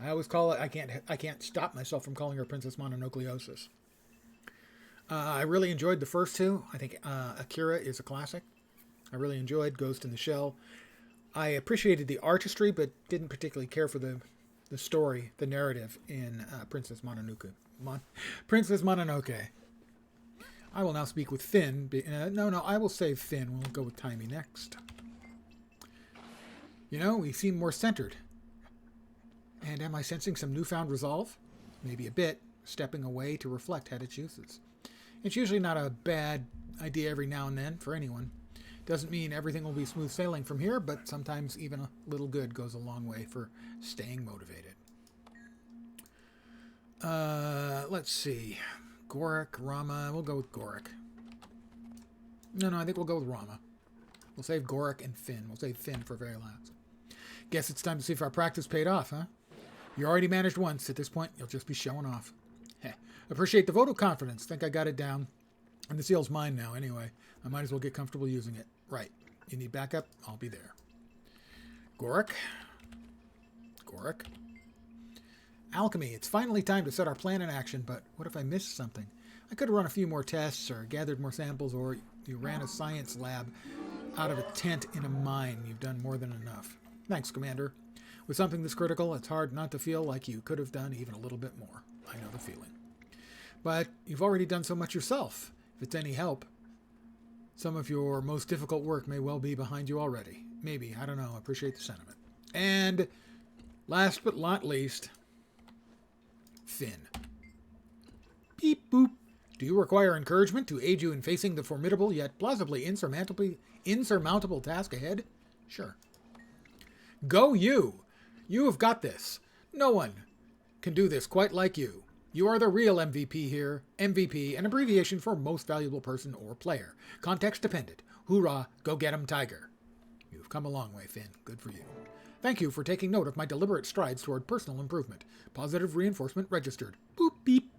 I always call it. I can't stop myself from calling her Princess Mononokeosis. I really enjoyed the first 2. I think Akira is a classic. I really enjoyed Ghost in the Shell. I appreciated the artistry, but didn't particularly care for the story, the narrative in Princess Mononoke. Princess Mononoke. I will now speak with Finn. No, I will save Finn. We'll go with Timey next. You know, we seem more centered. And am I sensing some newfound resolve? Maybe a bit. Stepping away to reflect had its uses. It's usually not a bad idea every now and then for anyone. Doesn't mean everything will be smooth sailing from here, but sometimes even a little good goes a long way for staying motivated. Let's see. Gorik, Rama. We'll go with Gorik. No, I think we'll go with Rama. We'll save Gorik and Finn. We'll save Finn for very last. Guess it's time to see if our practice paid off, huh? You already managed once. At this point, you'll just be showing off. Heh. Appreciate the vote of confidence. Think I got it down. And the seal's mine now, anyway. I might as well get comfortable using it. Right. You need backup? I'll be there. Gorik. Alchemy. It's finally time to set our plan in action, but what if I missed something? I could have run a few more tests or gathered more samples, or you ran a science lab out of a tent in a mine. You've done more than enough. Thanks, Commander. With something this critical, it's hard not to feel like you could have done even a little bit more. I know the feeling. But you've already done so much yourself. If it's any help, some of your most difficult work may well be behind you already. Maybe. I don't know. I appreciate the sentiment. And last but not least, Finn. Beep boop. Do you require encouragement to aid you in facing the formidable yet plausibly insurmountable task ahead? Sure. Go you! You have got this. No one can do this quite like you. You are the real MVP here. MVP, an abbreviation for most valuable person or player. Context dependent. Hoorah, go get 'em, Tiger. You've come a long way, Finn. Good for you. Thank you for taking note of my deliberate strides toward personal improvement. Positive reinforcement registered. Boop, beep.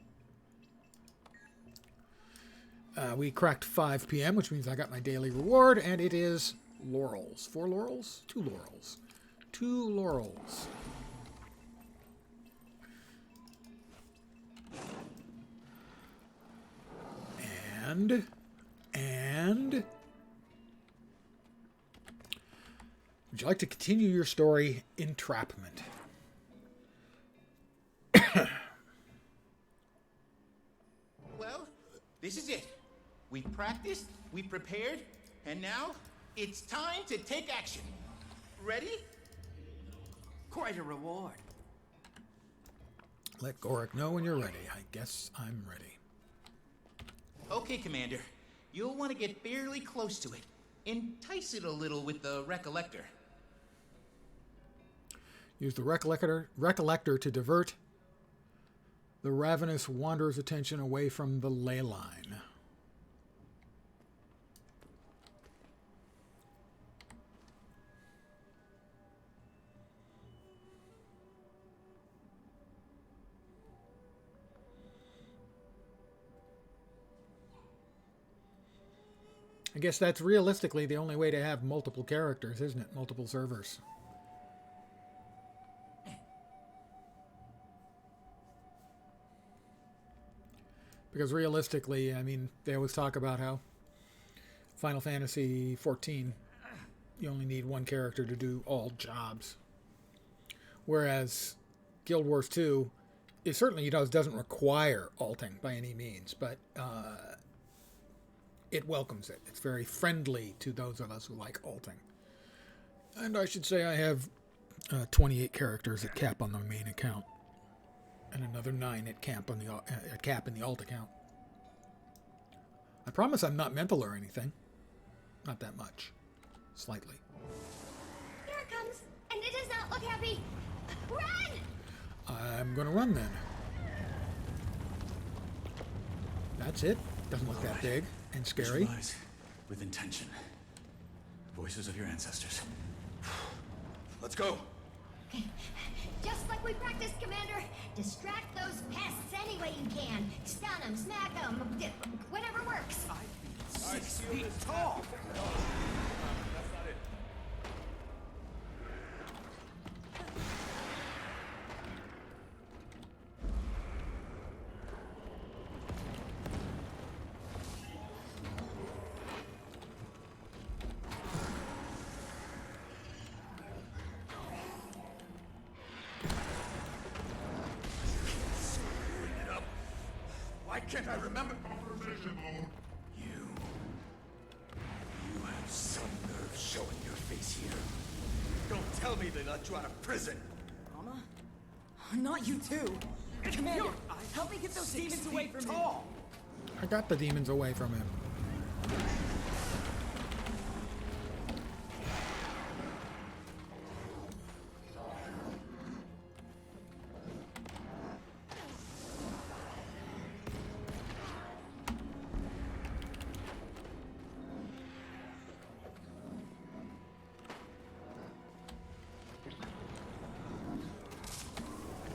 We cracked 5 p.m., which means I got my daily reward, and it is laurels. 4 laurels? 2 laurels. 2 laurels. And would you like to continue your story, Entrapment? Well, this is it. We practiced, we prepared, and now it's time to take action. Ready? Quite a reward. Let Gorik know when you're ready. I guess I'm ready. Okay, Commander. You'll want to get fairly close to it. Entice it a little with the Recollector. Use the Recollector to divert the ravenous wanderer's attention away from the ley line. I guess that's realistically the only way to have multiple characters, isn't it? Multiple servers. Because realistically, I mean, they always talk about how Final Fantasy XIV, you only need one character to do all jobs. Whereas Guild Wars 2, it certainly doesn't require alting by any means, but it welcomes it. It's very friendly to those of us who like alting. And I should say I have 28 characters at cap on the main account, and another 9 at cap on the alt account. I promise I'm not mental or anything. Not that much. Slightly. Here it comes, and it does not look happy. Run! I'm gonna run then. That's it. Doesn't look that big and scary. Visualize with intention. Voices of your ancestors. Let's go. Just like we practiced, Commander. Distract those pests any way you can. Stun them, smack them, whatever works. 6 feet tall. That's not it. Why can't I remember? You have some nerve showing your face here. Don't tell me they let you out of prison. Mama? Not you too. Commander, help me get those demons away from me. I got the demons away from him.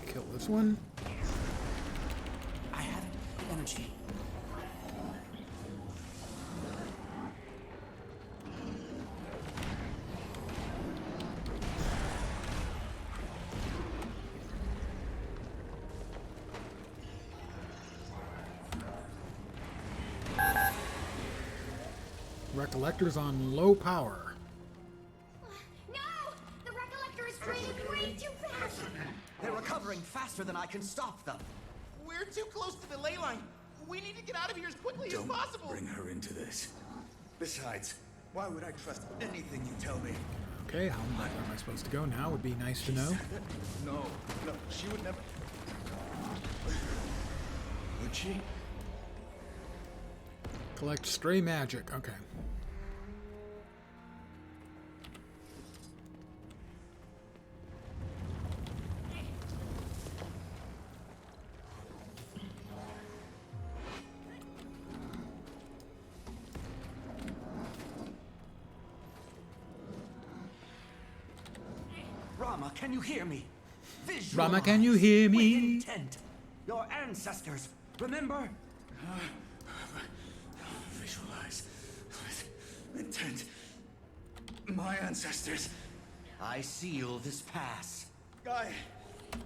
Kill this one. I have energy. Recollector's on low power. No! The Recollector is draining way too fast! They're recovering faster than I can stop them. We're too close to the ley line. We need to get out of here as quickly as possible. Bring her into this. Besides, why would I trust anything you tell me? Okay, how am I supposed to go now? Would be nice to know. No, she would never. Would she? Collect stray magic. Okay. Rama, can you hear me? Visualize Rama, can you hear with me? intent. Your ancestors, remember? Visualize with intent. My ancestors. I seal this pass. I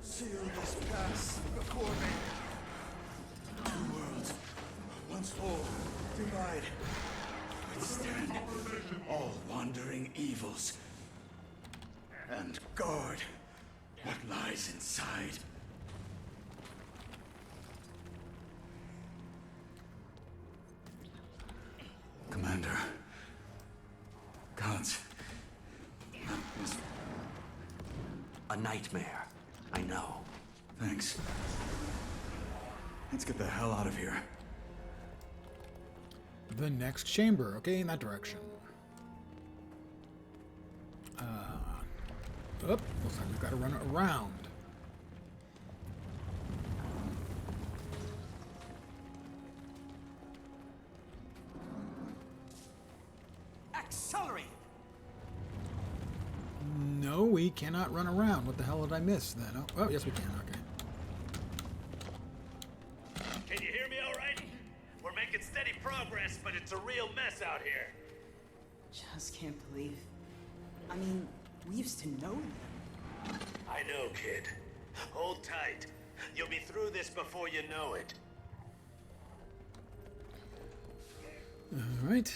seal this pass before me. Two worlds, once full, divide. Withstand all wandering evils. And guard what lies inside. Commander. Gods. That was a nightmare. I know. Thanks. Let's get the hell out of here. The next chamber. Okay, in that direction. Looks like we've got to run it around. Accelerate! No, we cannot run around. What the hell did I miss then? Oh, yes we can. Okay. Can you hear me all right? We're making steady progress, but it's a real mess out here. Just can't believe. I mean, we used to know them. I know, kid. Hold tight. You'll be through this before you know it. All right.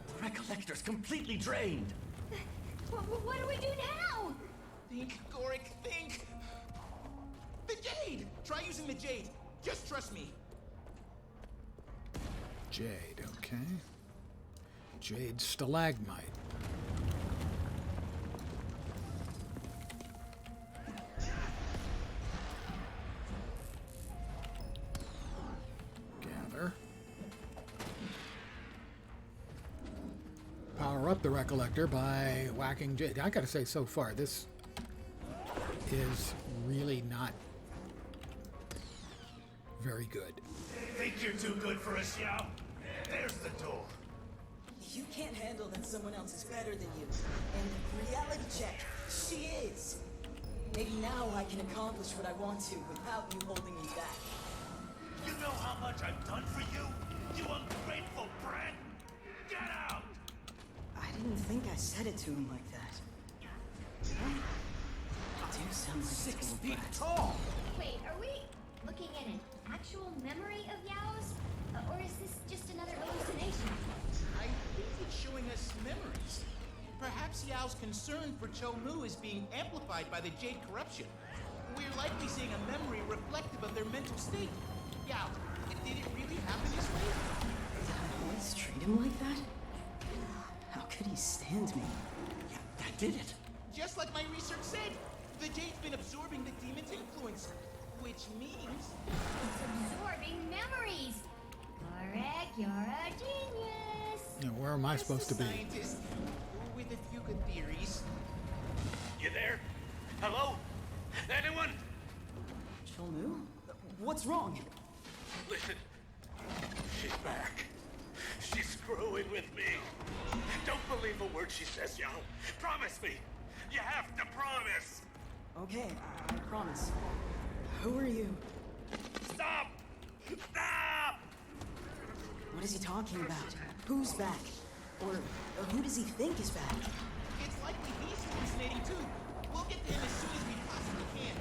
The recollector's completely drained. What do we do now? Think, Gorik, think! The Jade! Try using the Jade. Just trust me. Jade, okay. Jade stalagmite. Gather. Power up the recollector by whacking Jade. I gotta say, so far, this is really not very good. Think you're too good for us, Yao? There's the door. You can't handle that someone else is better than you. And reality check, she is. Maybe now I can accomplish what I want to without you holding me back. You know how much I've done for you? You ungrateful brat! Get out! I didn't think I said it to him like that. You do sound like 6 a feet brat. tall! Wait, are we looking at an actual memory of Yao's? Or is this just another hallucination? I think it's showing us memories. Perhaps Yao's concern for Cho Mu is being amplified by the Jade corruption. We're likely seeing a memory reflective of their mental state. Yao, did it really happen this way? Did I always treat him like that? How could he stand me? Yeah, that did it. Just like my research said, the Jade's been absorbing the demon's influence, which means... It's absorbing memories! Correct, you're a genius! Now, where am I supposed to be? Scientist with a few good theories. You there? Hello? Anyone? Cholmu? What's wrong? Listen. She's back. She's screwing with me. Don't believe a word she says, Yao. Promise me. You have to promise. Okay, I promise. Who are you? Stop! Stop! What is he talking about? Who's back? Or who does he think is back? It's likely he's hallucinating too. We'll get to him as soon as we possibly can.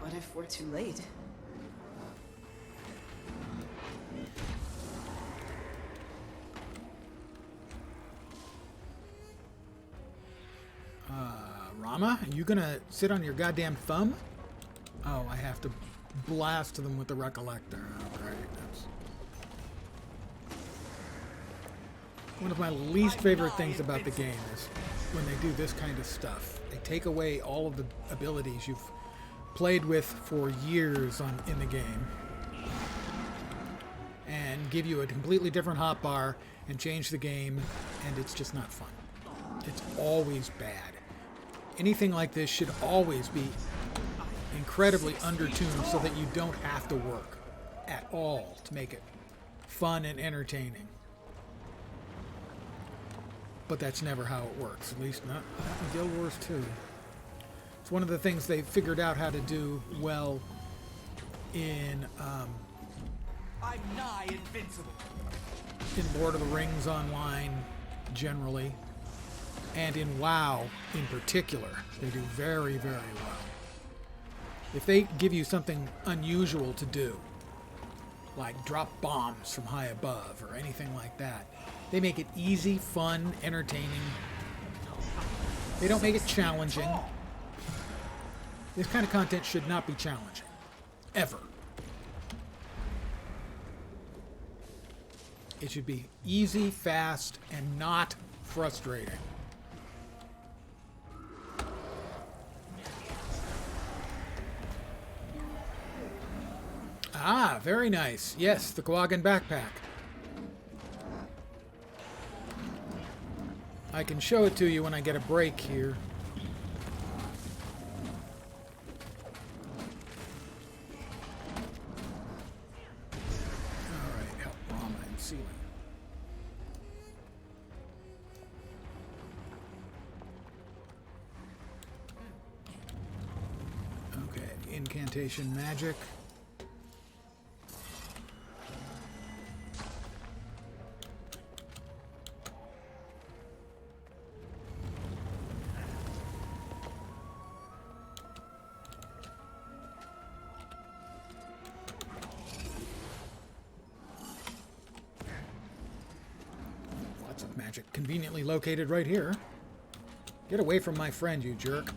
What if we're too late? Rama, are you gonna sit on your goddamn thumb? Oh, I have to blast them with the recollector. Oh, great. That's one of my least favorite things about the game is when they do this kind of stuff. They take away all of the abilities you've played with for years in the game and give you a completely different hotbar and change the game, and it's just not fun. It's always bad. Anything like this should always be incredibly undertuned so that you don't have to work at all to make it fun and entertaining. But that's never how it works, at least not in Guild Wars 2. It's one of the things they figured out how to do well in I'm nigh invincible. in Lord of the Rings Online generally, and in WoW in particular. They do very, very well. If they give you something unusual to do, like drop bombs from high above or anything like that, they make it easy, fun, entertaining. They don't make it challenging. This kind of content should not be challenging. Ever. It should be easy, fast, and not frustrating. Ah, very nice. Yes, the Quaggan backpack. I can show it to you when I get a break here. Alright, help bomb and ceiling. Okay, incantation magic. Magic conveniently located right here. Get away from my friend, you jerk.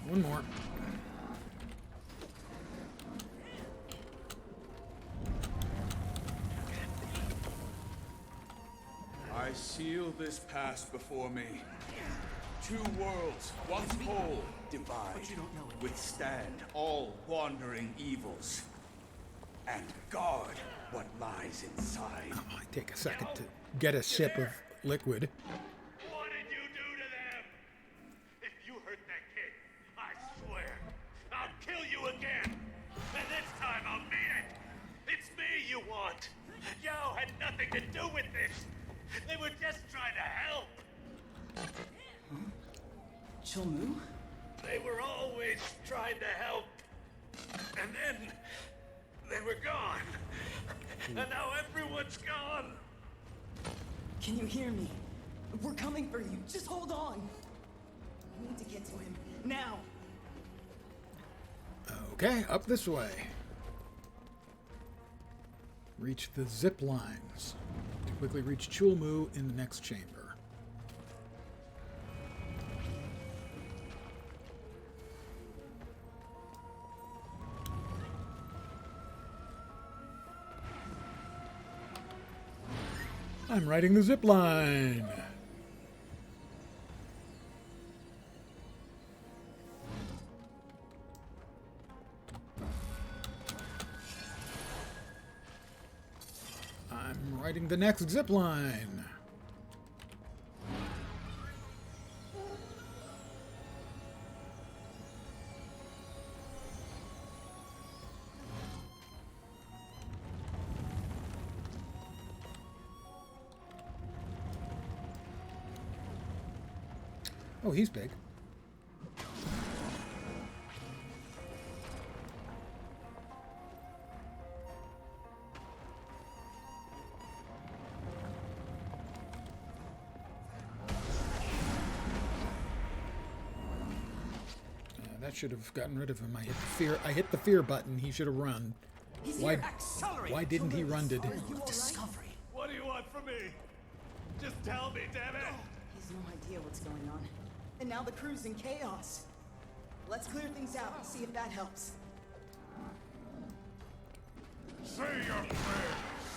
One more. I seal this pass before me. Two worlds, once whole, divide, withstand all wandering evils, and guard what lies inside. Oh, might take a second to get a sip of liquid. What did you do to them? If you hurt that kid, I swear, I'll kill you again. And this time I'll mean it. It's me you want. Yao had nothing to do with this. They were just trying to help. Chilmu? They were always trying to help. And then they were gone. And now everyone's gone. Can you hear me? We're coming for you. Just hold on. We need to get to him. Now. Okay, up this way. Reach the zip lines to quickly reach Chulmu in the next chamber. I'm riding the zip line. I'm riding the next zip line. Oh, he's big. That should have gotten rid of him. I hit the fear button. He should have run. Why didn't he run to Discovery. What do you want from me? Just tell me, damn it. He has no idea what's going on. And now the crew's in chaos. Let's clear things out and see if that helps. Say your prayers.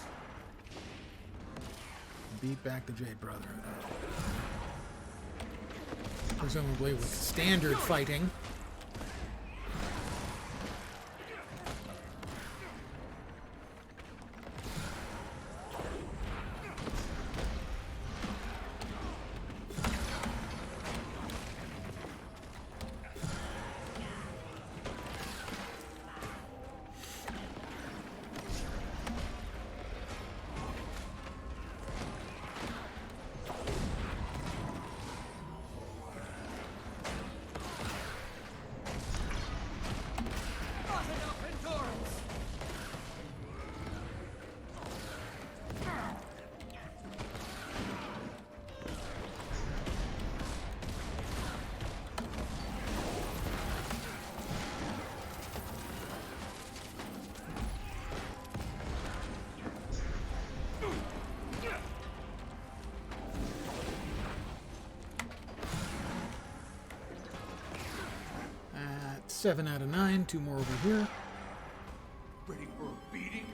Beat back the Jade Brotherhood. Presumably with standard fighting. 7 out of 9. 2 more over here. Ready for a beating?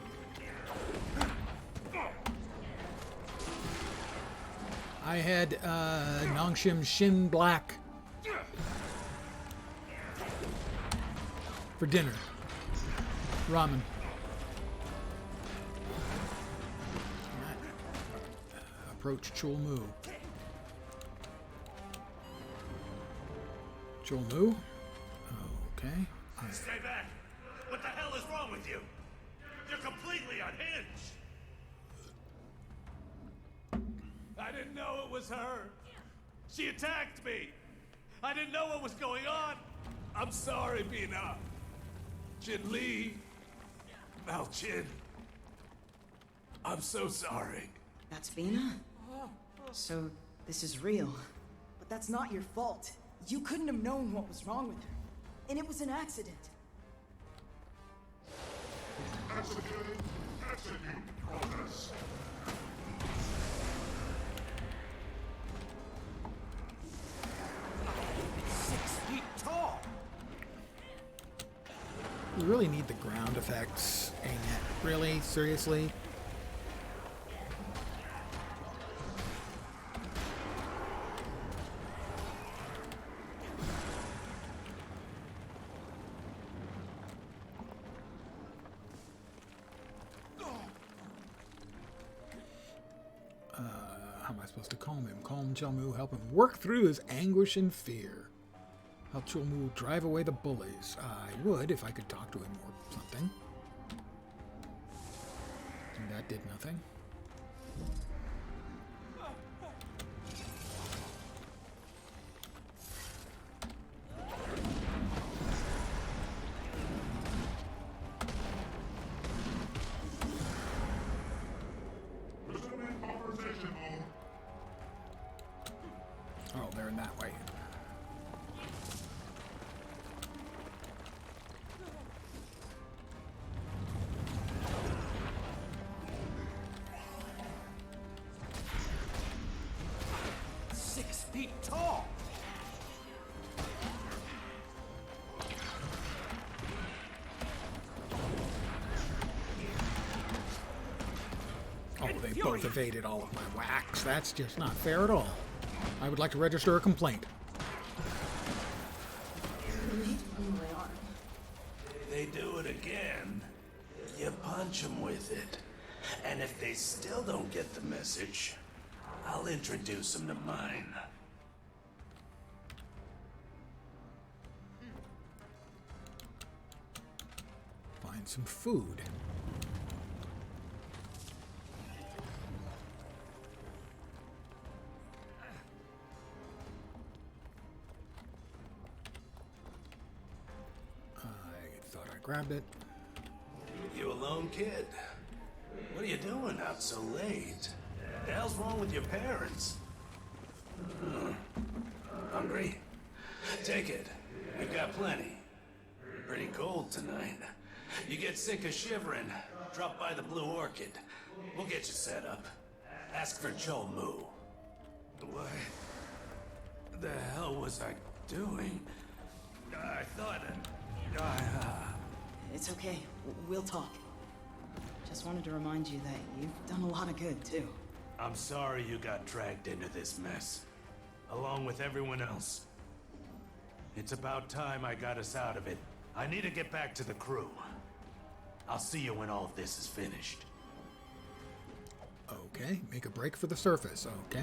I had Nongshim Shin Black for dinner. Ramen. Approach Chul Mu. Chul Mu? Okay. Stay back! What the hell is wrong with you? You're completely unhinged! I didn't know it was her. She attacked me. I didn't know what was going on. I'm sorry, Bina. Jin Lee. Mal Jin. I'm so sorry. That's Bina? So, this is real. But that's not your fault. You couldn't have known what was wrong with her. And it was an accident. Execute progress. You really need the ground effects, ain't it? Really? Seriously? How am I supposed to calm him? Calm Chelmu, help him work through his anguish and fear. Help Chelmu drive away the bullies. I would if I could talk to him or something. And that did nothing. Resuming conversation mode. Oh, they're in that way. Tall. Oh, they both evaded all of my whacks. That's just not fair at all. I would like to register a complaint. They do it again. You punch them with it. And if they still don't get the message, I'll introduce them to mine. Find some food. I thought I grabbed it. You alone, kid? What are you doing out so late? The hell's wrong with your parents? Hungry? Take it. We've got plenty. Pretty cold tonight. You get sick of shivering, drop by the Blue Orchid. We'll get you set up. Ask for Chol Mu. What the hell was I doing? I thought It's okay. We'll talk. Just wanted to remind you that you've done a lot of good, too. I'm sorry you got dragged into this mess, along with everyone else. It's about time I got us out of it. I need to get back to the crew. I'll see you when all of this is finished. Okay, make a break for the surface. Okay.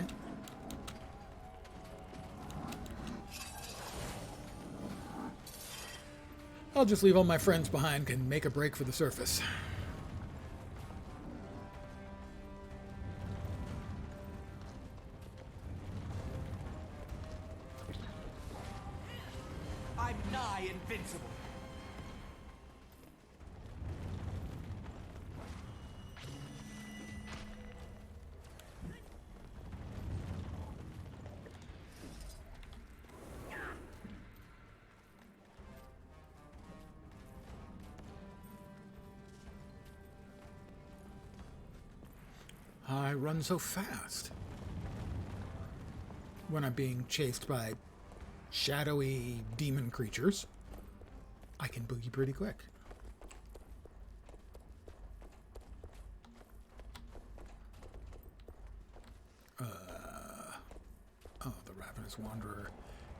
I'll just leave all my friends behind and make a break for the surface. I'm nigh invincible. I run so fast when I'm being chased by shadowy demon creatures. I can boogie pretty quick. Oh, the Ravenous Wanderer.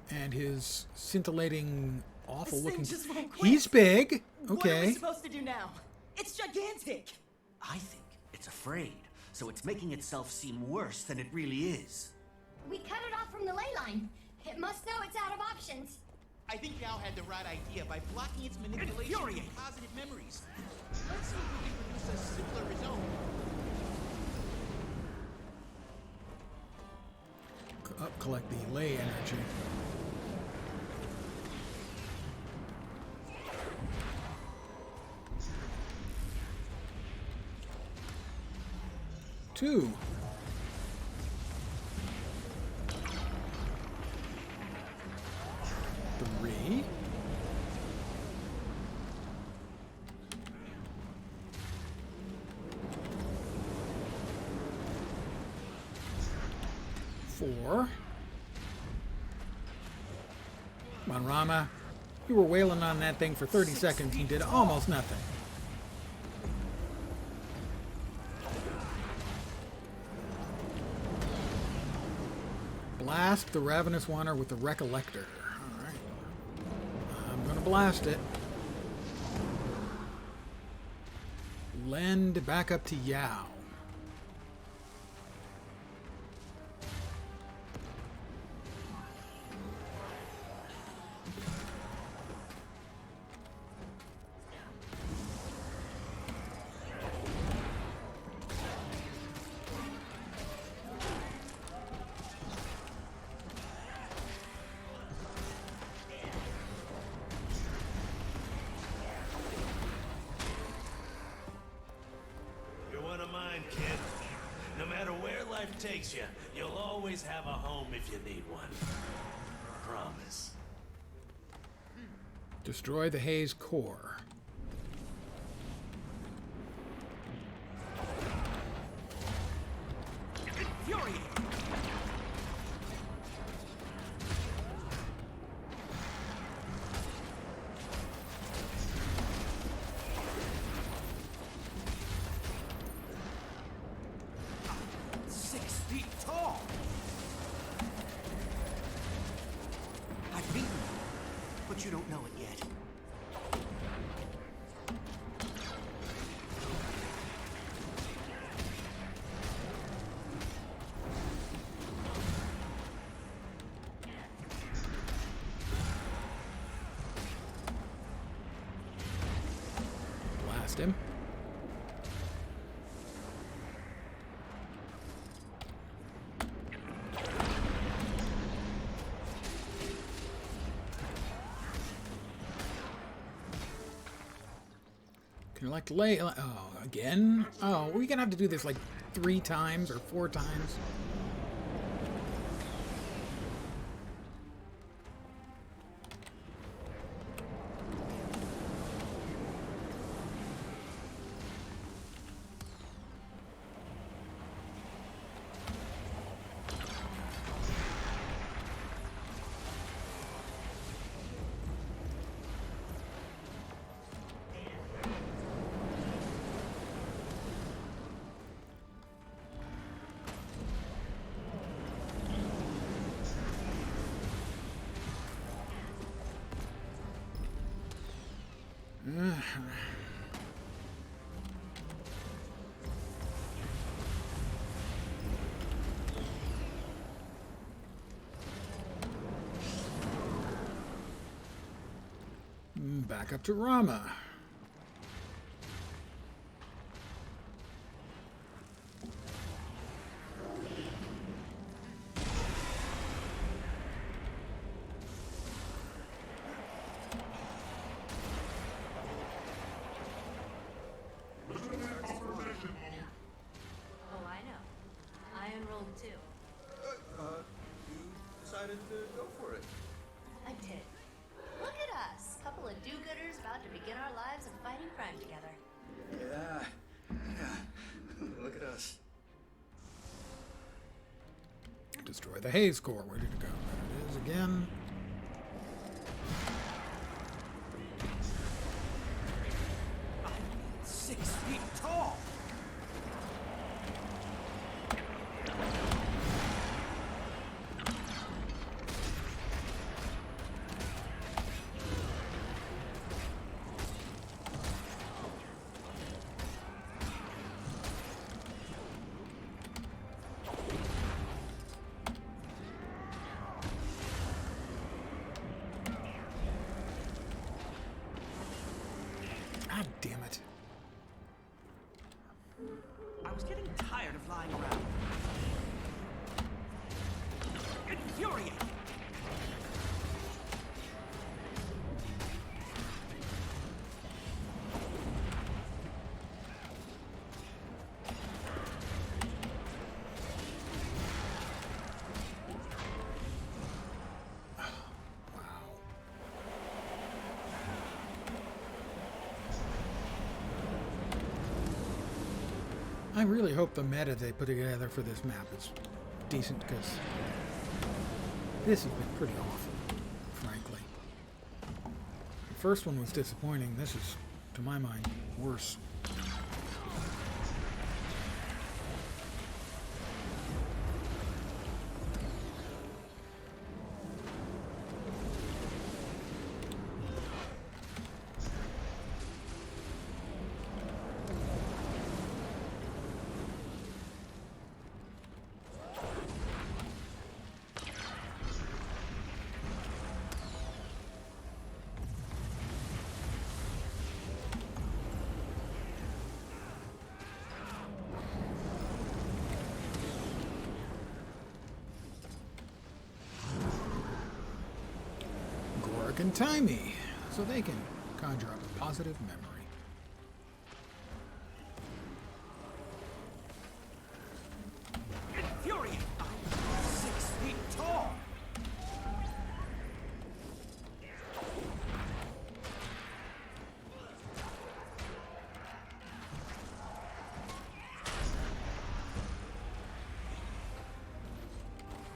And his scintillating, awful This thing looking... just won't quit. He's big! What are we Okay. supposed to do now? It's gigantic! I think it's afraid, so it's making itself seem worse than it really is. We cut it off from the ley line. It must know it's out of options. I think Yao had the right idea by blocking its manipulation with positive memories. Let's see if we can produce a similar result. Collect the ley energy. Two. Three. Four. Come on, Rama. You were wailing on that thing for 30 seconds and did almost nothing. Blast the Ravenous Wanderer with the Recollector. Alright. I'm gonna blast it. Lend back up to Yao. You're one of mine, kid. No matter where life takes you, you'll always have a home if you need one. Promise. Destroy the Haze core. Infuriating! Tall. I've beaten you, but you don't know it yet. Blast him. Collect ley. Oh, again? Oh, we're gonna have to do this like 3 times or 4 times. Back up to Rama. Oh, I know. I enrolled too. You decided to go for it. I did. Look at us, couple of do-gooders about to begin our lives of fighting crime together. Yeah. Look at us. Destroy the Haze core. Where did it go? There it is again. I really hope the meta they put together for this map is decent, because this has been pretty awful, frankly. The first one was disappointing. This is, to my mind, worse. And Timey, so they can conjure up a positive memory. Infuriate! I'm 6 feet tall!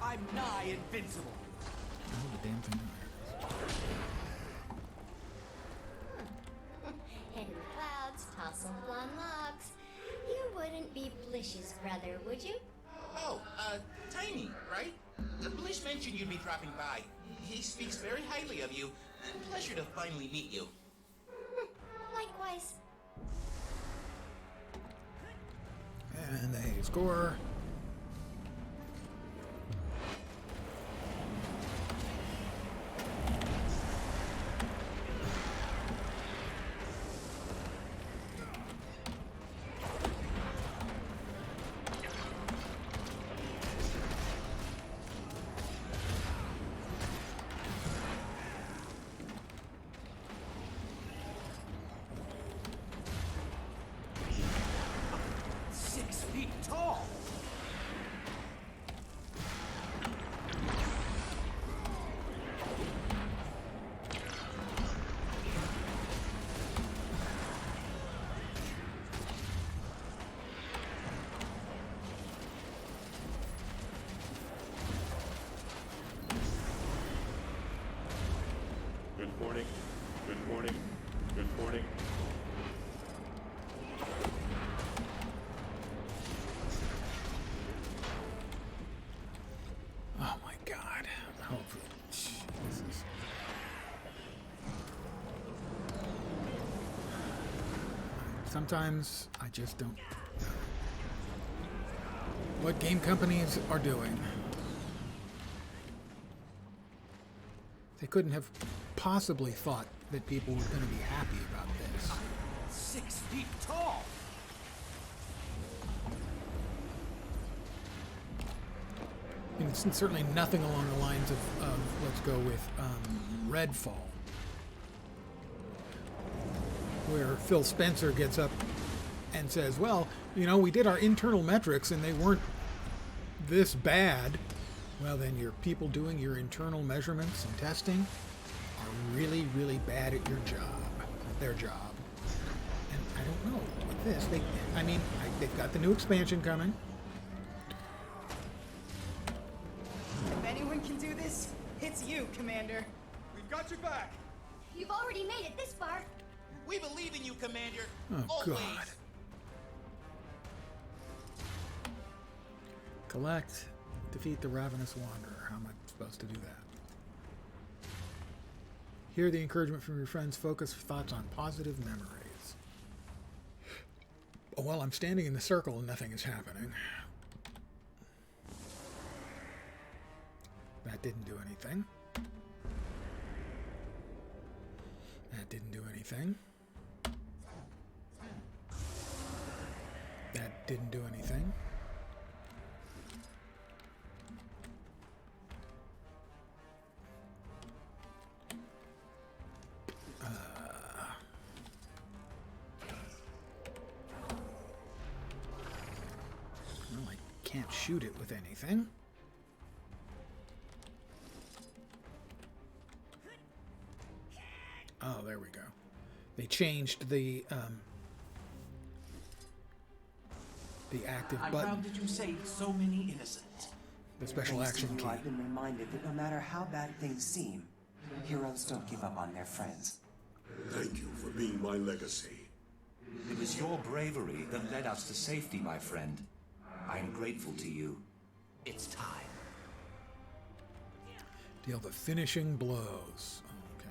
I'm nigh invincible. Oh, the damn thing. Hidden clouds, tousle blonde locks. You wouldn't be Blish's brother, would you? Oh, Tiny, right? Blish mentioned you'd be dropping by. He speaks very highly of you. Pleasure to finally meet you. Likewise. And they score. Good morning. Good morning. Good morning. Oh my God. Hopefully. Jesus. Sometimes I just don't know what game companies are doing. They couldn't have possibly thought that people were going to be happy about this. 6 feet tall! And it's certainly nothing along the lines of let's go with Redfall, where Phil Spencer gets up and says, well, you know, we did our internal metrics and they weren't this bad. Well, then your people doing your internal measurements and testing are really, really bad at your job, their job. And I don't know, with this, they've got the new expansion coming. If anyone can do this, it's you, Commander. We've got your back. You've already made it this far. We believe in you, Commander. Oh, Always. God. Collect, defeat the Ravenous Wanderer. How am I supposed to do that? Hear the encouragement from your friends. Focus thoughts on positive memories. Oh, well, I'm standing in the circle and nothing is happening. That didn't do anything. That didn't do anything. That didn't do anything. Well, I can't shoot it with anything. Oh, there we go. They changed the the active I'm button. proud that you saved so many innocents. The special Thanks to action you, key. I've been reminded that no matter how bad things seem, heroes don't give up on their friends. Thank you for being my legacy. It was your bravery that led us to safety, my friend. I am grateful to you. It's time. Deal the finishing blows. Okay.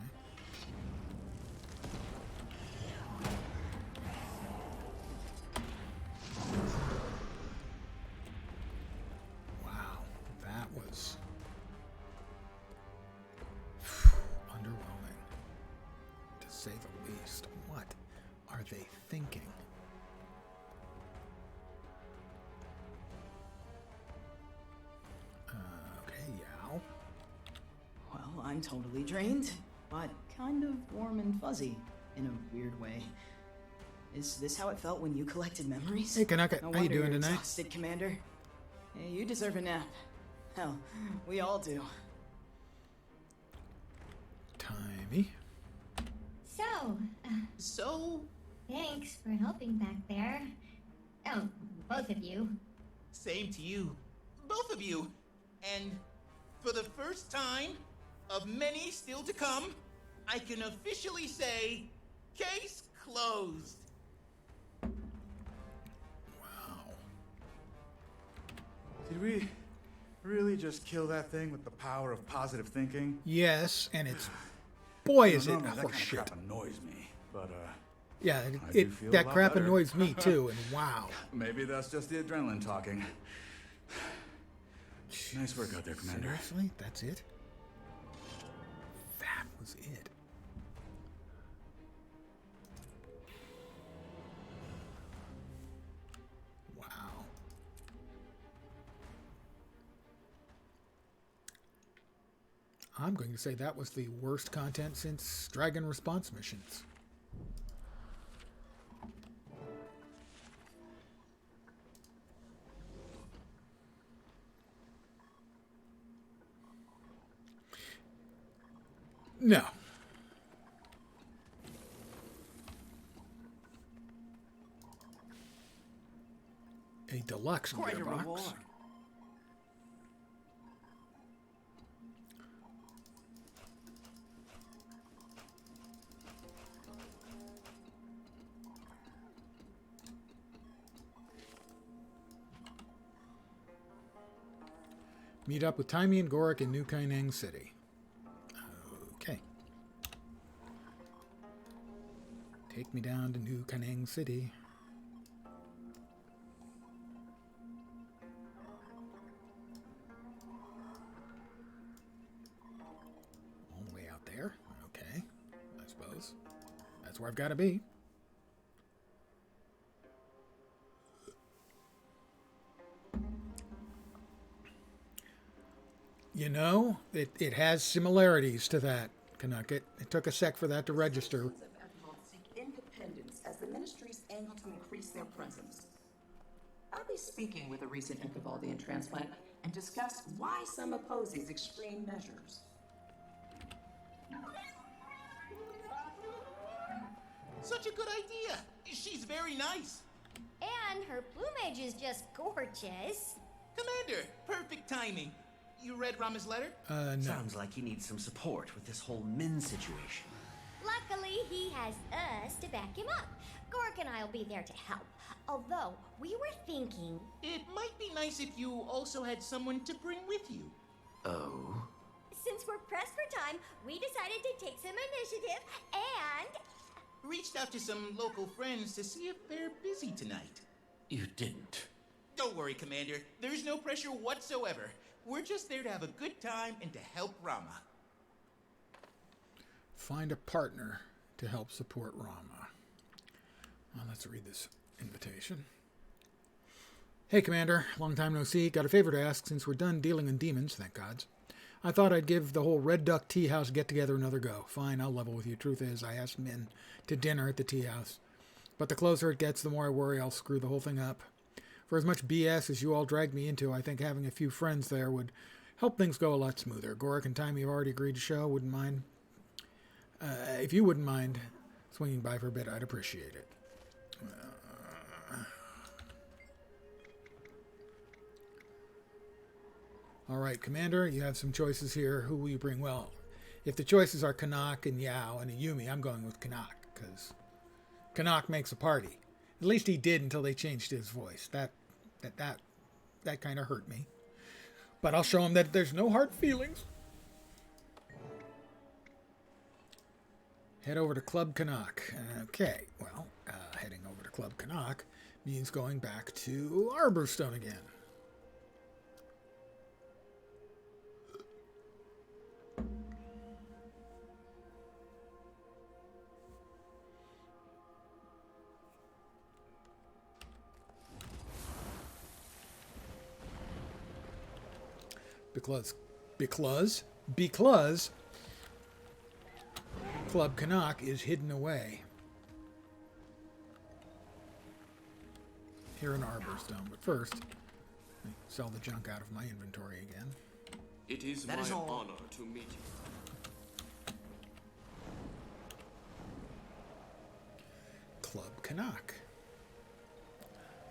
Wow, that was underwhelming, to say the least. What are they thinking? Okay, Yao. Well, I'm totally drained, but kind of warm and fuzzy in a weird way. Is this how it felt when you collected memories? Hey, Kanaka, No how you wonder doing you're tonight? exhausted, Commander. Hey, you deserve a nap. Hell, we all do. Timey. So, thanks for helping back there. Oh, both of you. Same to you. Both of you. And for the first time, of many still to come, I can officially say, case closed. Did we really just kill that thing with the power of positive thinking? Yes, and it's boy is it Normally that kind of horseshit. crap annoys me, but Yeah, I do feel a that lot crap better. annoys me too, and wow. Maybe that's just the adrenaline talking. Nice work out there, Commander. Seriously? That's it? That was it. Wow. I'm going to say that was the worst content since Dragon Response missions. No. A deluxe Quite a gearbox. reward. Meet up with Taimi and Gorik in New Kaineng City. Okay. Take me down to New Kaineng City. All the way out there. Okay. I suppose. That's where I've got to be. You know, it has similarities to that, Canuck. It took a sec for that to register. Citizens of Emerald seek independence as the ministries aim to increase their presence. I'll be speaking with a recent Equivaldian transplant and discuss why some oppose these extreme measures. Such a good idea. She's very nice. And her plumage is just gorgeous. Commander, perfect timing. You read Rama's letter? No. Sounds like he needs some support with this whole Min situation. Luckily, he has us to back him up. Gork and I'll be there to help. Although, we were thinking... It might be nice if you also had someone to bring with you. Oh? Since we're pressed for time, we decided to take some initiative and... Reached out to some local friends to see if they're busy tonight. You didn't. Don't worry, Commander. There's no pressure whatsoever. We're just there to have a good time and to help Rama. Find a partner to help support Rama. Well, let's read this invitation. Hey, Commander. Long time no see. Got a favor to ask since we're done dealing in demons, thank gods. I thought I'd give the whole Red Duck Tea House get-together another go. Fine, I'll level with you. Truth is, I asked Min to dinner at the tea house. But the closer it gets, the more I worry I'll screw the whole thing up. For as much BS as you all dragged me into, I think having a few friends there would help things go a lot smoother. Gorik and Taimi have already agreed to show. Wouldn't mind. If you wouldn't mind swinging by for a bit, I'd appreciate it. All right, Commander, you have some choices here. Who will you bring? Well, if the choices are Kanak and Yao and Ayumi, I'm going with Kanak, because Kanak makes a party. At least he did until they changed his voice. That kind of hurt me. But I'll show him that there's no hard feelings. Head over to Club Kanak. Okay, well, heading over to Club Kanak means going back to Arborstone again. Because Club Kanak is hidden away here in Arborstone. But first, I sell the junk out of my inventory again. It is my honor to meet you. Club Kanak.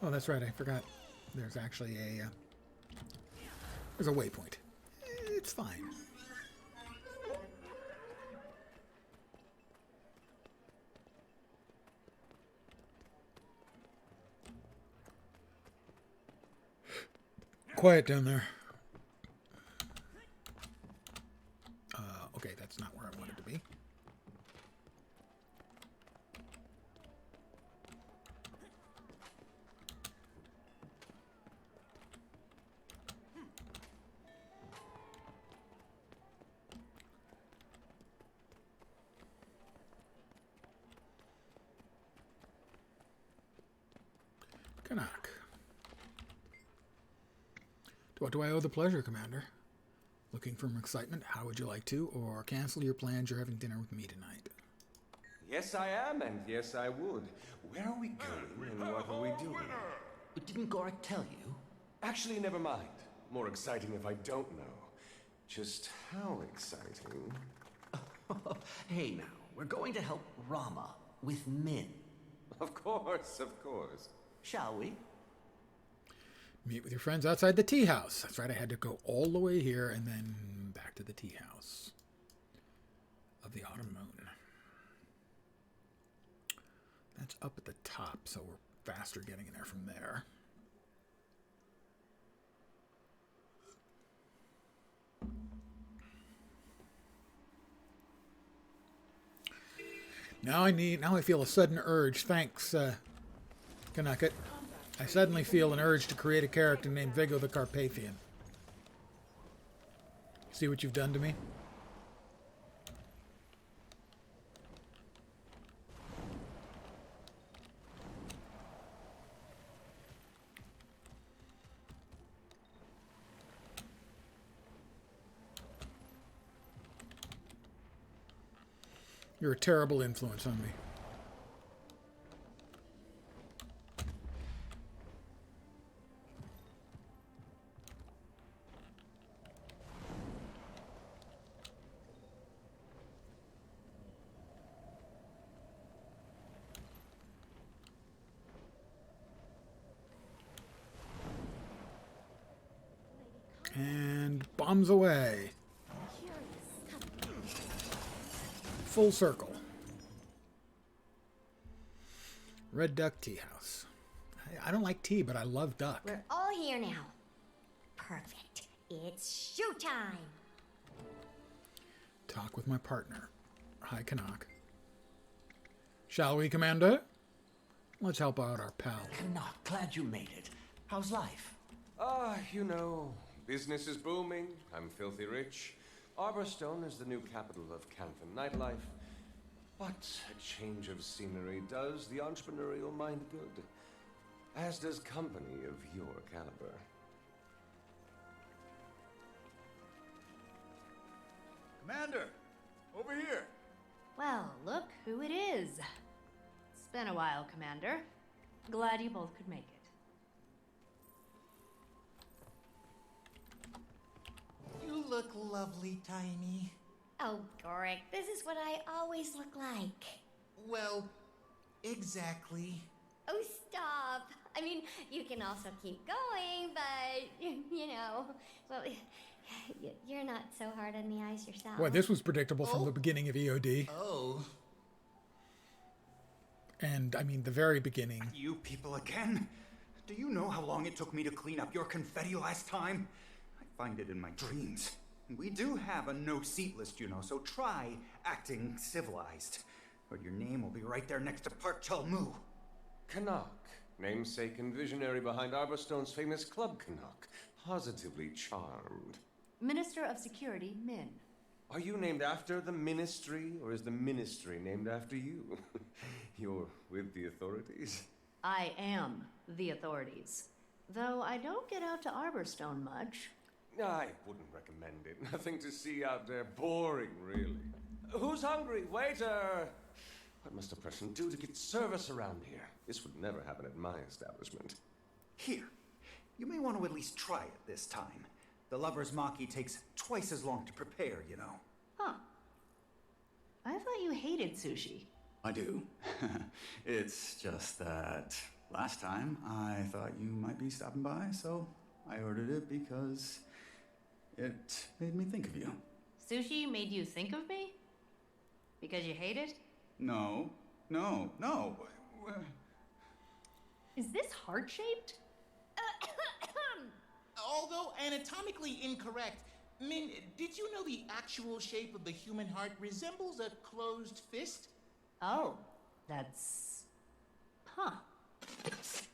Oh, that's right. I forgot. There's actually there's a waypoint. It's fine. Quiet down there. Okay, that's not where I wanted to be. Kanak. To what do I owe the pleasure, Commander? Looking for excitement? How would you like to? Or cancel your plans? You're having dinner with me tonight. Yes, I am, and yes, I would. Where are we going, and what are we doing? But didn't Gorak tell you? Actually, never mind. More exciting if I don't know. Just how exciting? Hey now, we're going to help Rama with Min. Of course, of course. Shall we? Meet with your friends outside the tea house. That's right, I had to go all the way here and then back to the tea house of the Autumn Moon. That's up at the top, so we're faster getting in there from there. Now I feel a sudden urge. Thanks, Kanakut. I suddenly feel an urge to create a character named Vigo the Carpathian. See what you've done to me? You're a terrible influence on me. And bombs away. Full circle. Red Duck Tea House. I don't like tea, but I love duck. We're all here now. Perfect. It's showtime. Talk with my partner. Hi, Kanak. Shall we, Commander? Let's help out our pal. Kanak, glad you made it. How's life? You know, business is booming. I'm filthy rich. Arborstone is the new capital of Canthan nightlife. But a change of scenery does the entrepreneurial mind good, as does company of your caliber. Commander, over here. Well, look who it is. It's been a while, Commander. Glad you both could make it. You look lovely, Tiny. Oh, Gorak, this is what I always look like. Well, exactly. Oh, stop. I mean, you can also keep going, but, you know, well, you're not so hard on the eyes yourself. Well, this was predictable from the beginning of EOD. Oh. And, I mean, the very beginning. You people again? Do you know how long it took me to clean up your confetti last time? I find it in my dreams. We do have a no-seat list, you know, so try acting civilized. Or your name will be right there next to Park Chul-Mu. Canuck, namesake and visionary behind Arborstone's famous Club Canuck. Positively charmed. Minister of Security, Min. Are you named after the Ministry, or is the Ministry named after you? You're with the authorities? I am the authorities. Though I don't get out to Arborstone much. I wouldn't recommend it. Nothing to see out there. Boring, really. Who's hungry? Waiter! What must a person do to get service around here? This would never happen at my establishment. Here, you may want to at least try it this time. The lover's maki takes twice as long to prepare, you know. Huh. I thought you hated sushi. I do. It's just that last time I thought you might be stopping by, so I ordered it because it made me think of you. Sushi made you think of me? Because you hate it? No. Is this heart-shaped? Although anatomically incorrect, Min, did you know the actual shape of the human heart resembles a closed fist? Oh, that's... Huh.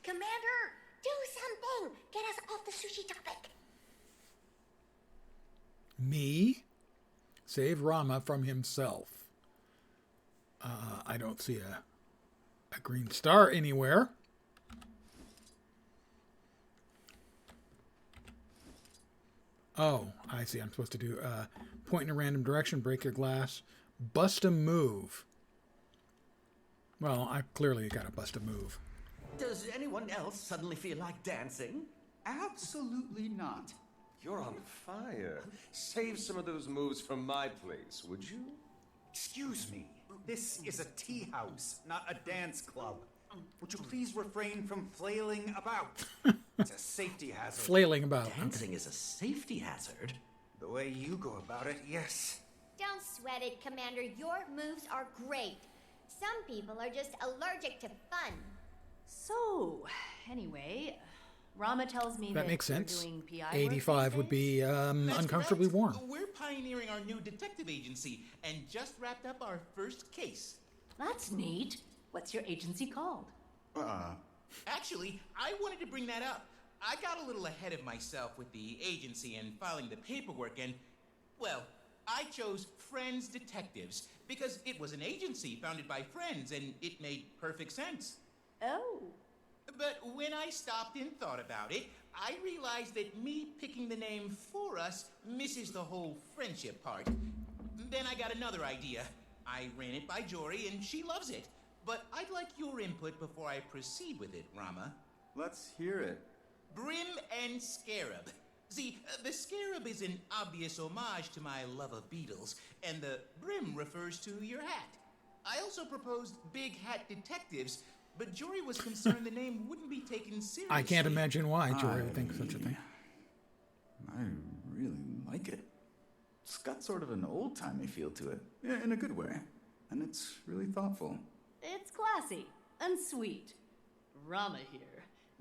Commander, do something! Get us off the sushi topic! Me? Save Rama from himself. I don't see a green star anywhere. Oh, I see. I'm supposed to do point in a random direction, break your glass, bust a move. Well, I clearly got to bust a move. Does anyone else suddenly feel like dancing? Absolutely not. You're on fire. Save some of those moves for my place, would you? Excuse me. This is a tea house, not a dance club. Would you please refrain from flailing about? It's a safety hazard. Flailing about. Dancing is a safety hazard. The way you go about it, yes. Don't sweat it, Commander. Your moves are great. Some people are just allergic to fun. So, anyway, Rama tells me that makes you're sense. Doing PI 85 would be uncomfortably warm. We're pioneering our new detective agency and just wrapped up our first case. That's neat. What's your agency called? Actually, I wanted to bring that up. I got a little ahead of myself with the agency and filing the paperwork and, well, I chose Friends Detectives because it was an agency founded by friends and it made perfect sense. Oh. But when I stopped and thought about it, I realized that me picking the name for us misses the whole friendship part. Then I got another idea. I ran it by Jory and she loves it. But I'd like your input before I proceed with it, Rama. Let's hear it. Brim and Scarab. See, the Scarab is an obvious homage to my love of beetles, and the brim refers to your hat. I also proposed Big Hat Detectives, but Jory was concerned the name wouldn't be taken seriously. I can't imagine why Jory would think such a thing. I really like it. It's got sort of an old-timey feel to it, yeah, in a good way. And it's really thoughtful. It's classy and sweet. Rama here.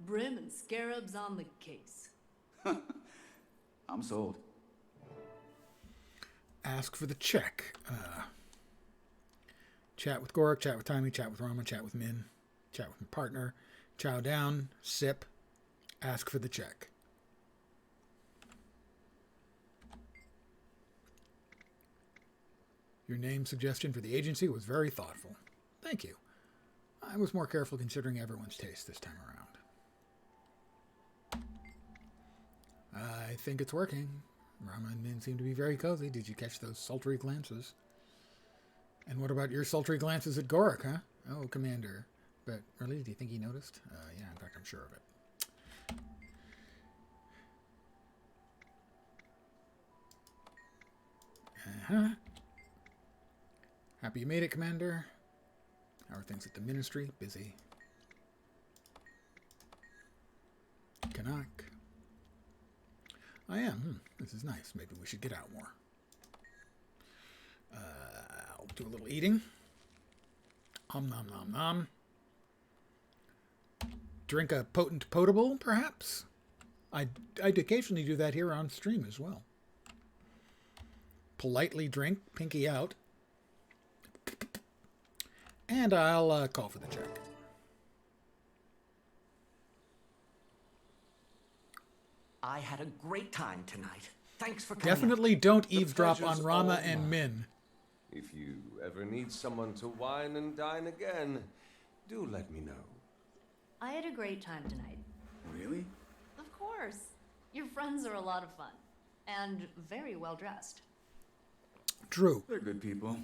Brim and Scarabs on the case. I'm sold. Ask for the check. Chat with Gorik, chat with Timey, chat with Rama, chat with Min, chat with my partner, chow down, sip, ask for the check. Your name suggestion for the agency was very thoughtful. Thank you. I was more careful considering everyone's taste this time around. I think it's working. Rama and Min seem to be very cozy. Did you catch those sultry glances? And what about your sultry glances at Gorik, huh? Oh, Commander. But really, do you think he noticed? Yeah, in fact, I'm sure of it. Uh-huh. Happy you made it, Commander. How are things at the Ministry? Busy. Canuck. I am. This is nice. Maybe we should get out more. I'll do a little eating. Nom nom nom. Drink a potent potable, perhaps? I'd occasionally do that here on stream as well. Politely drink, pinky out. And I'll call for the check. I had a great time tonight. Thanks for coming. Definitely don't eavesdrop on Rama and Min. If you ever need someone to wine and dine again, do let me know. I had a great time tonight. Really? Of course. Your friends are a lot of fun. And very well dressed. True. They're good people.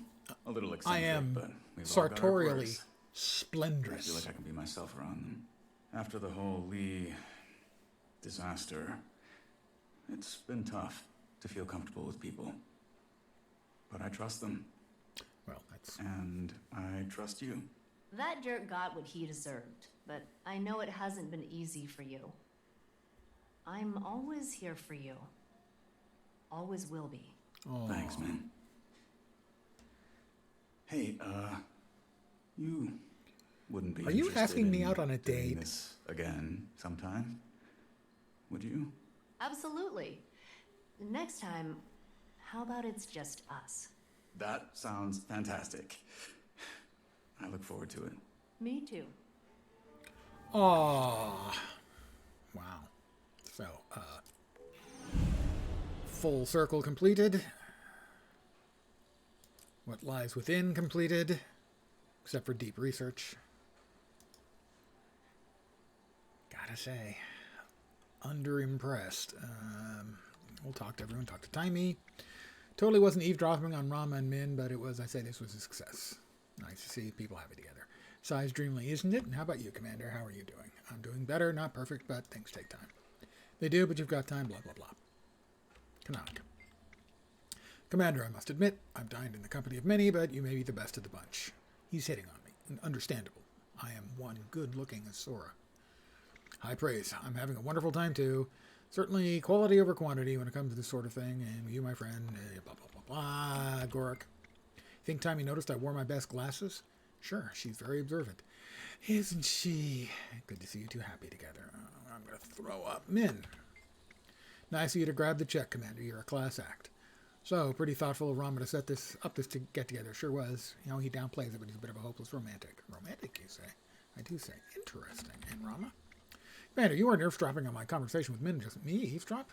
A little eccentric, I am but we've all got our sartorially quirks. splendorous. I feel like I can be myself around them. After the whole Lee disaster, it's been tough to feel comfortable with people. But I trust them. Well, that's... And I trust you. That jerk got what he deserved, but I know it hasn't been easy for you. I'm always here for you. Always will be. Oh. Thanks, man. Hey, you wouldn't be Are you interested asking me in out on a doing date? This again sometime? Would you? Absolutely. Next time, how about it's just us? That sounds fantastic. I look forward to it. Me too. Aww. Wow. So, full circle completed. What lies within completed, except for deep research. Gotta say, underimpressed. We'll talk to everyone. Talk to Timey. Totally wasn't eavesdropping on Rama and Min, but it was, I say this was a success. Nice to see people happy together. Sighs dreamily, isn't it? And how about you, Commander? How are you doing? I'm doing better, not perfect, but things take time. They do, but you've got time, blah, blah, blah. Canuck. Commander, I must admit, I've dined in the company of many, but you may be the best of the bunch. He's hitting on me. Understandable. I am one good-looking as Sora. High praise. I'm having a wonderful time, too. Certainly quality over quantity when it comes to this sort of thing, and you, my friend, blah, blah, blah, blah, Gorik. Think Timey noticed I wore my best glasses? Sure, she's very observant. Isn't she? Good to see you two happy together. Oh, I'm going to throw up. Min. Nice of you to grab the check, Commander. You're a class act. So, pretty thoughtful of Rama to set this up, this get-together. Sure was. You know, he downplays it, but he's a bit of a hopeless romantic. Romantic, you say? I do say. Interesting. And Rama? Commander, you weren't eavesdropping on my conversation with Min. Just me eavesdrop?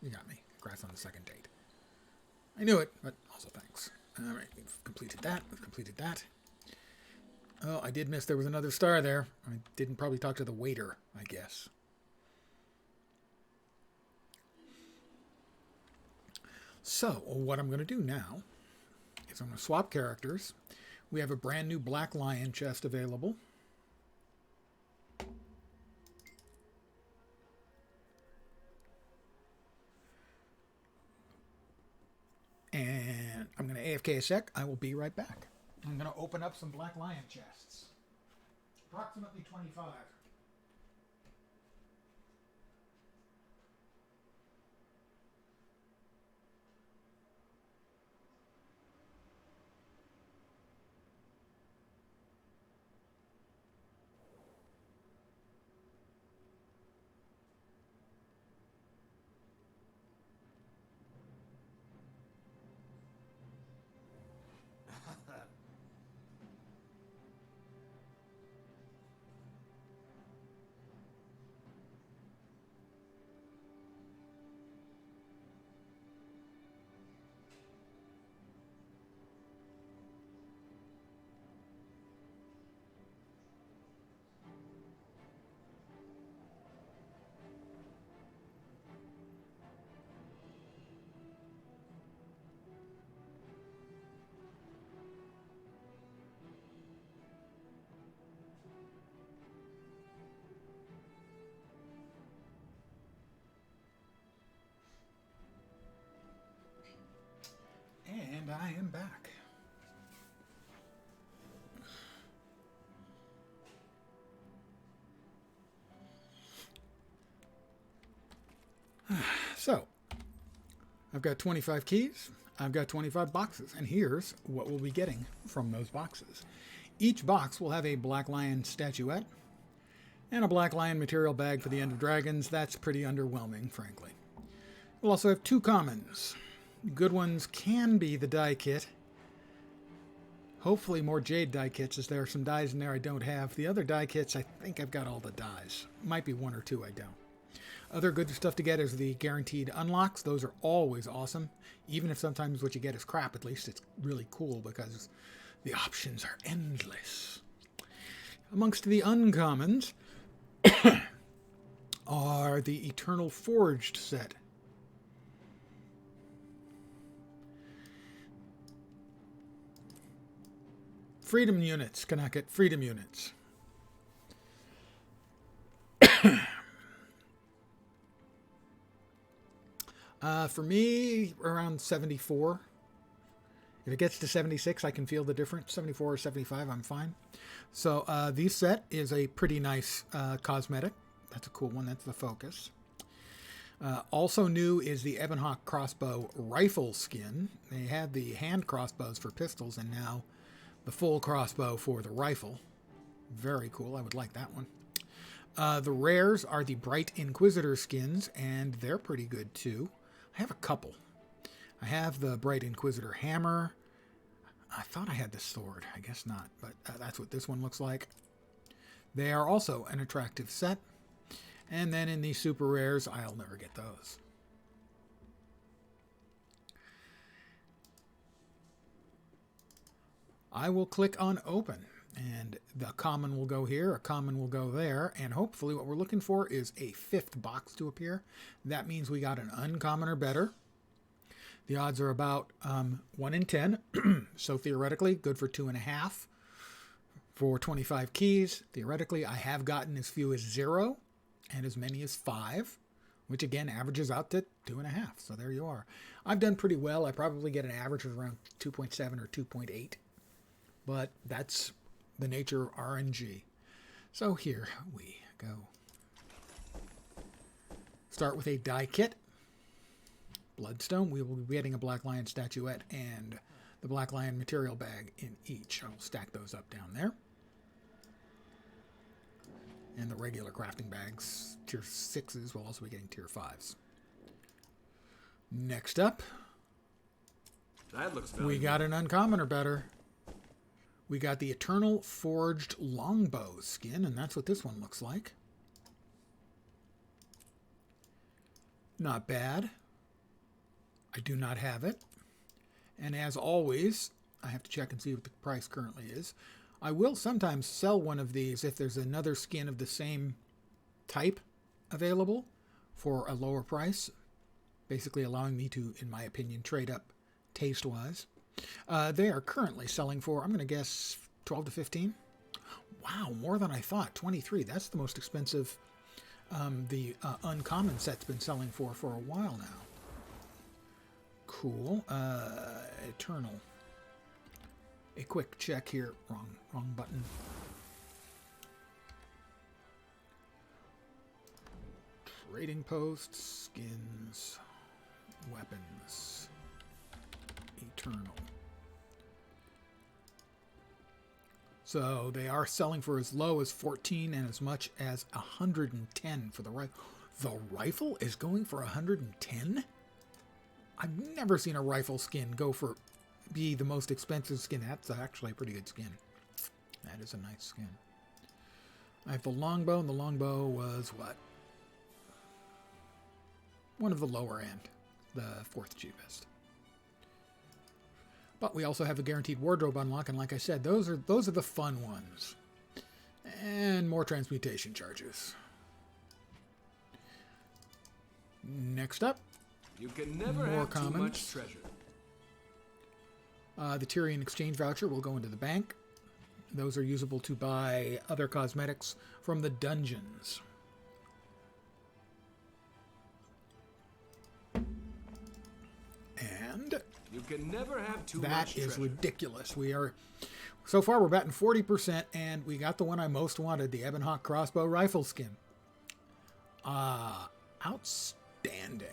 You got me. Congrats on the second date. I knew it, but also thanks. All right, we've completed that. We've completed that. Oh, I did miss there was another star there. I didn't probably talk to the waiter, I guess. So, what I'm going to do now is I'm going to swap characters. We have a brand new Black Lion chest available. And I'm going to AFK a sec. I will be right back. I'm going to open up some Black Lion chests. Approximately 25. And I am back. I've got 25 keys. I've got 25 boxes. And here's what we'll be getting from those boxes. Each box will have a Black Lion statuette and a Black Lion material bag for the End of Dragons. That's pretty underwhelming, frankly. We'll also have 2 commons. Good ones can be the die kit. Hopefully more Jade die kits, as there are some dies in there I don't have. The other die kits, I think I've got all the dies. Might be 1 or 2 I don't. Other good stuff to get is the guaranteed unlocks. Those are always awesome. Even if sometimes what you get is crap, at least it's really cool because the options are endless. Amongst the uncommons are the Eternal Forged set. Freedom units. Cannot get freedom units. For me, around 74. If it gets to 76, I can feel the difference. 74 or 75, I'm fine. So this set is a pretty nice cosmetic. That's a cool one. That's the focus. Also new is the Ebonhawk crossbow rifle skin. They had the hand crossbows for pistols, and now the full crossbow for the rifle. Very cool. I would like that one. The rares are the Bright Inquisitor skins, and they're pretty good too. I have a couple. I have the Bright Inquisitor hammer. I thought I had the sword. I guess not, but that's what this one looks like. They are also an attractive set. And then in the super rares, I'll never get those. I will click on open, and the common will go here, a common will go there, and hopefully what we're looking for is a 5th box to appear. That means we got an uncommon or better. The odds are about 1 in 10, so theoretically good for 2.5 for 25 keys. Theoretically, I have gotten as few as 0 and as many as 5, which again averages out to 2.5. So there you are. I've done pretty well. I probably get an average of around 2.7 or 2.8. But that's the nature of RNG. So here we go. Start with a die kit. Bloodstone. We will be getting a Black Lion statuette and the Black Lion material bag in each. I will stack those up down there. And the regular crafting bags, tier 6s, will also be getting tier 5s. Next up, That looks we got an uncommon or better. We got the Eternal Forged Longbow skin, and that's what this one looks like. Not bad. I do not have it. And as always, I have to check and see what the price currently is. I will sometimes sell one of these if there's another skin of the same type available for a lower price, basically allowing me to, in my opinion, trade up taste-wise. They are currently selling for, I'm going to guess, 12 to 15. Wow, more than I thought. 23. That's the most expensive the uncommon set's been selling for a while now. Cool. Eternal. A quick check here. Wrong button. Trading posts, skins, weapons. Eternal. So they are selling for as low as 14 and as much as 110 for the rifle. The rifle is going for 110? I've never seen a rifle skin be the most expensive skin. That's actually a pretty good skin. That is a nice skin. I have the longbow, and the longbow was what? One of the lower end. The 4th cheapest. But we also have a guaranteed wardrobe unlock, and like I said, those are the fun ones. And more transmutation charges. Next up, you can never more have commons. too much treasure. The Tyrion exchange voucher will go into the bank. Those are usable to buy other cosmetics from the dungeons. And you can never have too that much is treasure. ridiculous. So far we're batting 40%, and we got the one I most wanted, the Ebonhawk crossbow rifle skin. Outstanding.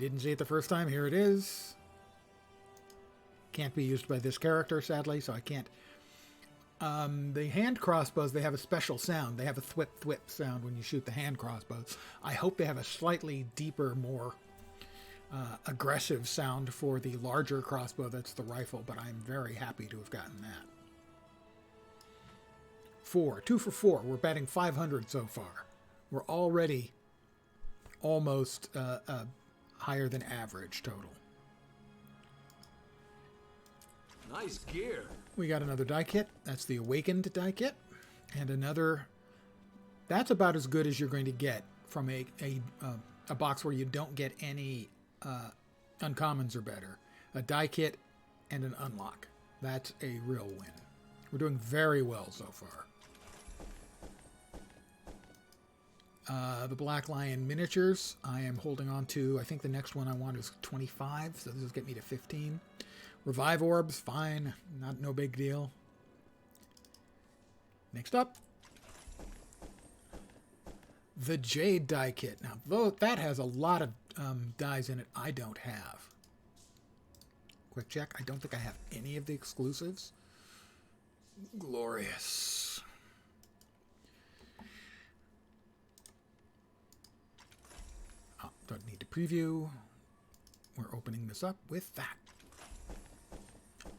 didn't see it the first time, here it is. Can't be used by this character, sadly, so I can't. The hand crossbows, they have a special sound. They have a thwip thwip sound when you shoot the hand crossbows. I hope they have a slightly deeper, more aggressive sound for the larger crossbow that's the rifle, but I'm very happy to have gotten that. 2 for 4. We're batting 500 so far. We're already almost higher than average total. Nice gear. We got another die kit. That's the Awakened die kit. And another... That's about as good as you're going to get from a box where you don't get any uncommons or better. A die kit and an unlock. That's a real win. We're doing very well so far. The Black Lion miniatures, I am holding on to. I think the next one I want is 25, so this will get me to 15. Revive orbs, fine, no big deal. Next up, the Jade die kit. Now, though that has a lot of dies in it I don't have. Quick check, I don't think I have any of the exclusives. Glorious. Oh, don't need to preview. We're opening this up with that.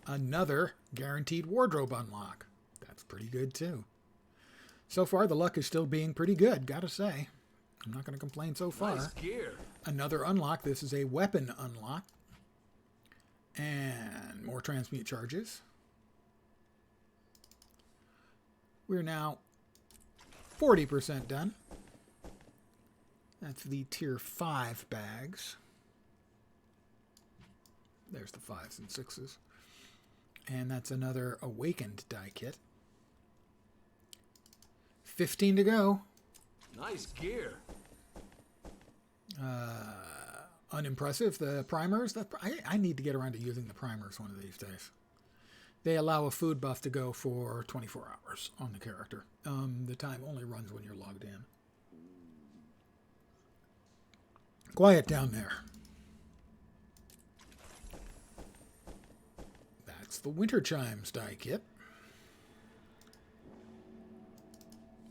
Another guaranteed wardrobe unlock. That's pretty good too. So far, the luck is still being pretty good, gotta say. I'm not going to complain so far. Nice gear. Another unlock. This is a weapon unlock. And more transmute charges. We're now 40% done. That's the tier 5 bags. There's the 5s and 6s. And that's another Awakened die kit. 15 to go. Nice gear. Unimpressive. The primers. I need to get around to using the primers one of these days. They allow a food buff to go for 24 hours on the character. The time only runs when you're logged in. Quiet down there. That's the Winter Chimes die kit.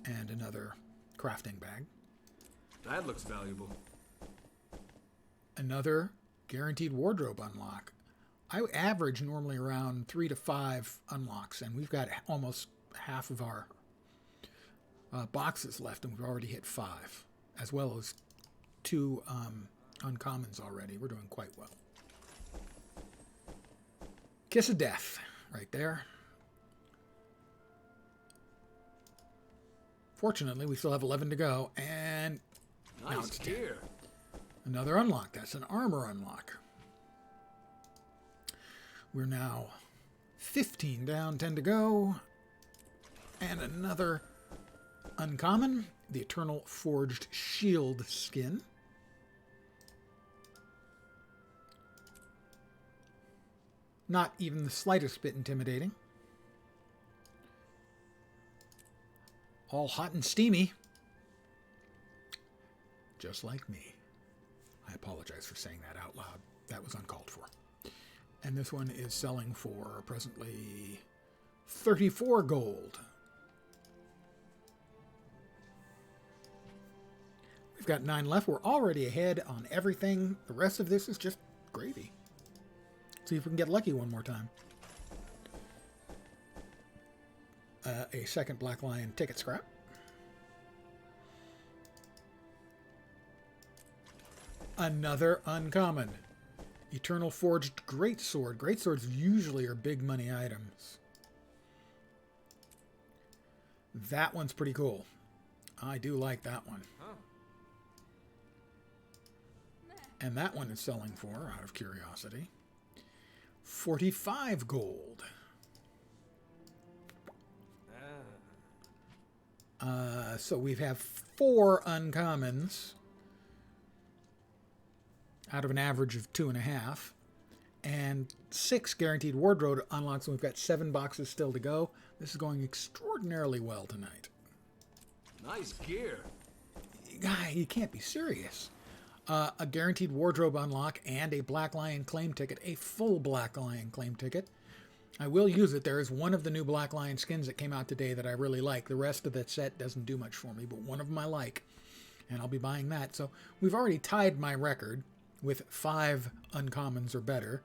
And another crafting bag. That looks valuable. Another guaranteed wardrobe unlock. I average normally around 3 to 5 unlocks, and we've got almost half of our boxes left, and we've already hit 5, as well as 2 uncommons already. We're doing quite well. Kiss of Death, right there. Fortunately, we still have 11 to go, and now it's 10. Gear. Another unlock. That's an armor unlock. We're now 15 down, 10 to go. And another uncommon, the Eternal Forged Shield skin. Not even the slightest bit intimidating. All hot and steamy. Just like me. I apologize for saying that out loud. That was uncalled for. And this one is selling for presently 34 gold. We've got 9 left. We're already ahead on everything. The rest of this is just gravy. See if we can get lucky one more time. A second Black Lion ticket scrap. Another uncommon. Eternal Forged Greatsword. Greatswords usually are big money items. That one's pretty cool. I do like that one. And that one is selling for, out of curiosity, 45 gold. So we have 4 uncommons out of an average of 2.5, and 6 guaranteed wardrobe unlocks, and we've got 7 boxes still to go. This is going extraordinarily well tonight. Nice gear. Guy, you can't be serious. A guaranteed wardrobe unlock and a Black Lion claim ticket, a full Black Lion claim ticket. I will use it. There is one of the new Black Lion skins that came out today that I really like. The rest of the set doesn't do much for me, but one of them I like, and I'll be buying that. So we've already tied my record with 5 uncommons or better.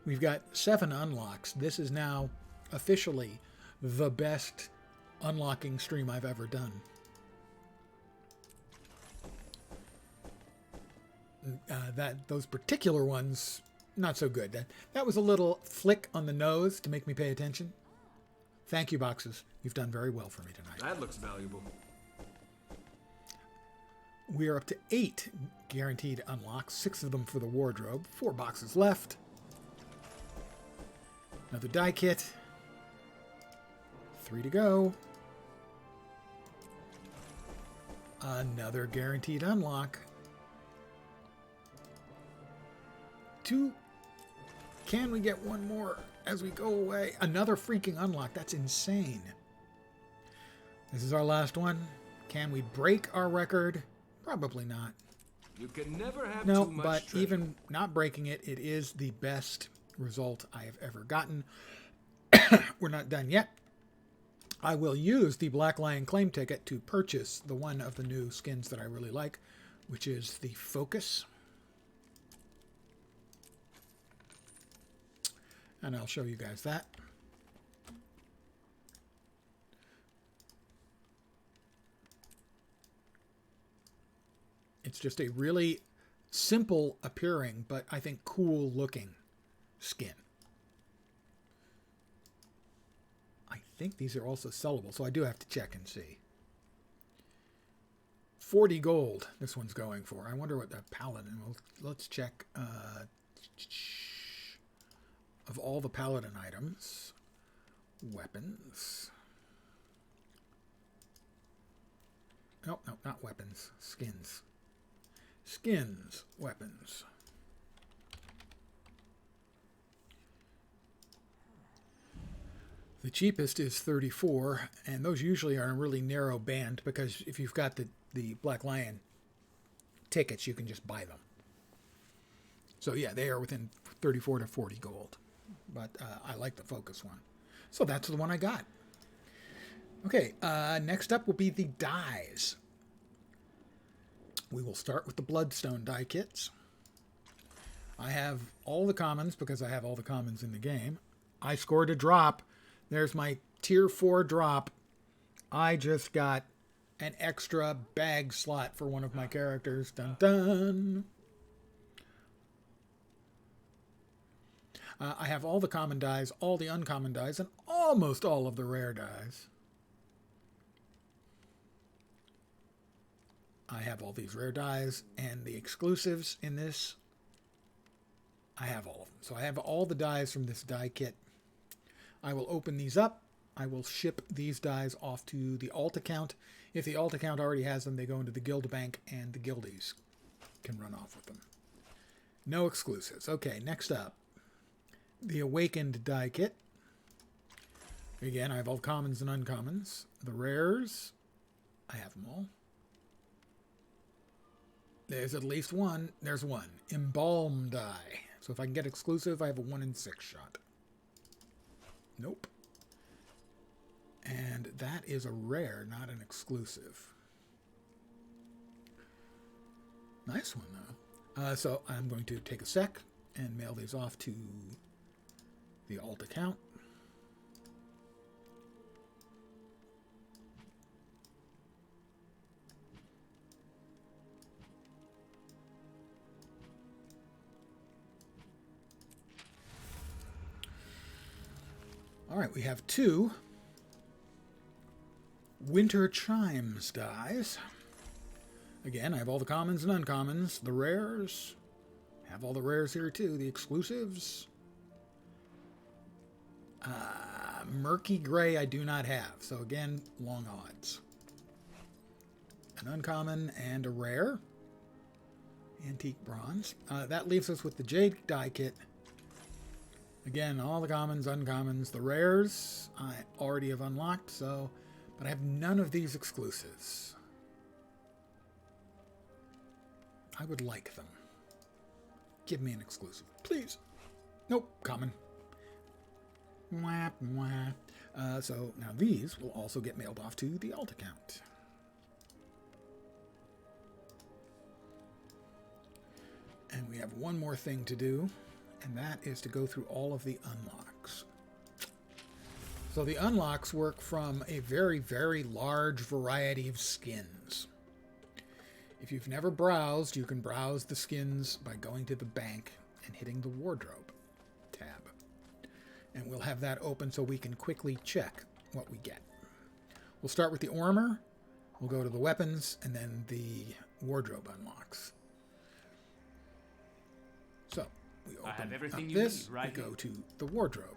We've got 7 unlocks. This is now officially the best unlocking stream I've ever done. Those particular ones, not so good. That was a little flick on the nose to make me pay attention. Thank you, boxes. You've done very well for me tonight. That looks valuable. We are up to 8 guaranteed unlocks, 6 of them for the wardrobe, 4 boxes left. Another die kit. 3 to go. Another guaranteed unlock. 2. Can we get one more as we go away? Another freaking unlock. That's insane. This is our last one. Can we break our record? Probably not. You can never have No, too much but treasure. even not breaking it, it is the best result I have ever gotten. We're not done yet. I will use the Black Lion claim ticket to purchase the one of the new skins that I really like, which is the Focus. And I'll show you guys that. It's just a really simple appearing, but I think cool looking skin. I think these are also sellable, so I do have to check and see. 40 gold this one's going for. I wonder what the paladin, let's check. Of all the paladin items, weapons. No, not weapons. Skins. Skins, weapons. The cheapest is 34, and those usually are a really narrow band because if you've got the Black Lion tickets, you can just buy them. So yeah, they are within 34 to 40 gold. But I like the Focus one. So that's the one I got. Okay, next up will be the dies. We will start with the Bloodstone die kits. I have all the commons because I have all the commons in the game. I scored a drop. There's my tier 4 drop. I just got an extra bag slot for one of my characters. Dun dun. I have all the common dies, all the uncommon dies, and almost all of the rare dies. I have all these rare dies, and the exclusives in this, I have all of them. So I have all the dies from this die kit. I will open these up. I will ship these dies off to the alt account. If the alt account already has them, they go into the guild bank, and the guildies can run off with them. No exclusives. Okay, next up. The Awakened die kit. Again, I have all commons and uncommons. The rares, I have them all. There's at least one. There's one. Embalm die. So if I can get exclusive, I have a 1 in 6 shot. Nope. And that is a rare, not an exclusive. Nice one, though. So I'm going to take a sec and mail these off to the alt account. All right, we have 2 Winter Chimes dies. Again, I have all the commons and uncommons. The rares, have all the rares here too. The exclusives. Murky Gray I do not have. So again, long odds. An uncommon and a rare. Antique Bronze. That leaves us with the Jade die kit. Again, all the commons, uncommons. The rares I already have unlocked, so... But I have none of these exclusives. I would like them. Give me an exclusive, please. Nope, common. Mwah, mwah. So now these will also get mailed off to the alt account. And we have one more thing to do, and that is to go through all of the unlocks. So the unlocks work from a very, very large variety of skins. If you've never browsed, you can browse the skins by going to the bank and hitting the wardrobe tab. And we'll have that open so we can quickly check what we get. We'll start with the armor, we'll go to the weapons, and then the wardrobe unlocks. So, we open up this, we go to the wardrobe.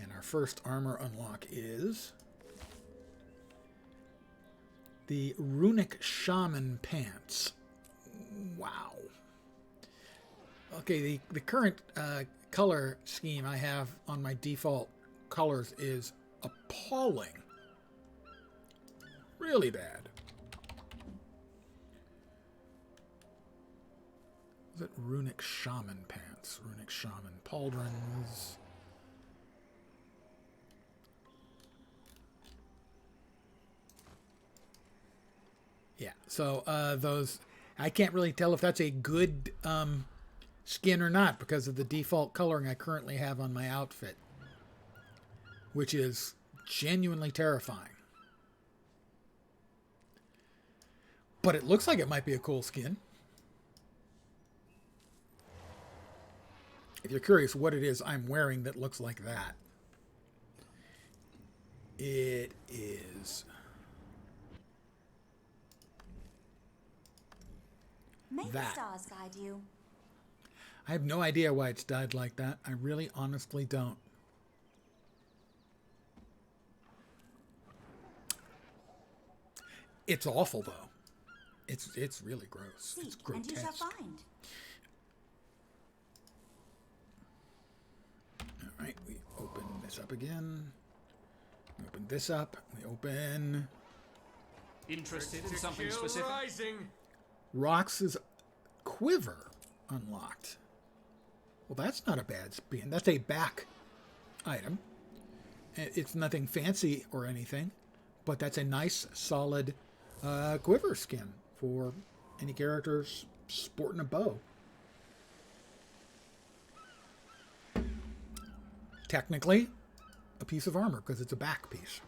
And our first armor unlock is the Runic Shaman Pants. Wow. Okay, the current color scheme I have on my default colors is appalling. Really bad. Is it Runic Shaman Pants? Runic Shaman Pauldrons. Yeah, so those, I can't really tell if that's a good skin or not because of the default coloring I currently have on my outfit, which is genuinely terrifying. But it looks like it might be a cool skin. If you're curious what it is I'm wearing that looks like that, it is... May the that. stars guide you. I have no idea why it's dyed like that. I really honestly don't. It's awful though. It's really gross. Seek, it's grotesque. and you shall find. All right, we open this up again. We open this up. We open Interested in something specific? Rox's quiver unlocked. Well, that's not a bad spin. That's a back item. It's nothing fancy or anything, but that's a nice, solid quiver skin for any characters sporting a bow. Technically, a piece of armor because it's a back piece.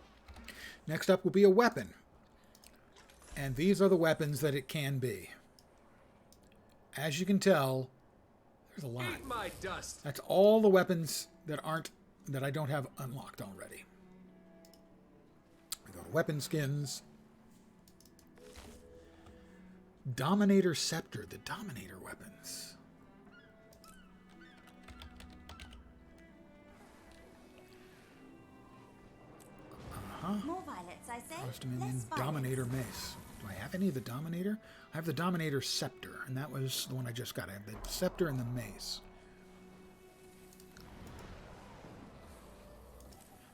Next up will be a weapon. And these are the weapons that it can be. As you can tell, there's a lot. Eat my dust. That's all the weapons that I don't have unlocked already. We go to weapon skins. Dominator Scepter, the Dominator weapons. More violets, I say. First Dominion Less violets. Dominator Mace. Do I have any of the Dominator? I have the Dominator Scepter, and that was the one I just got. I have the Scepter and the Mace.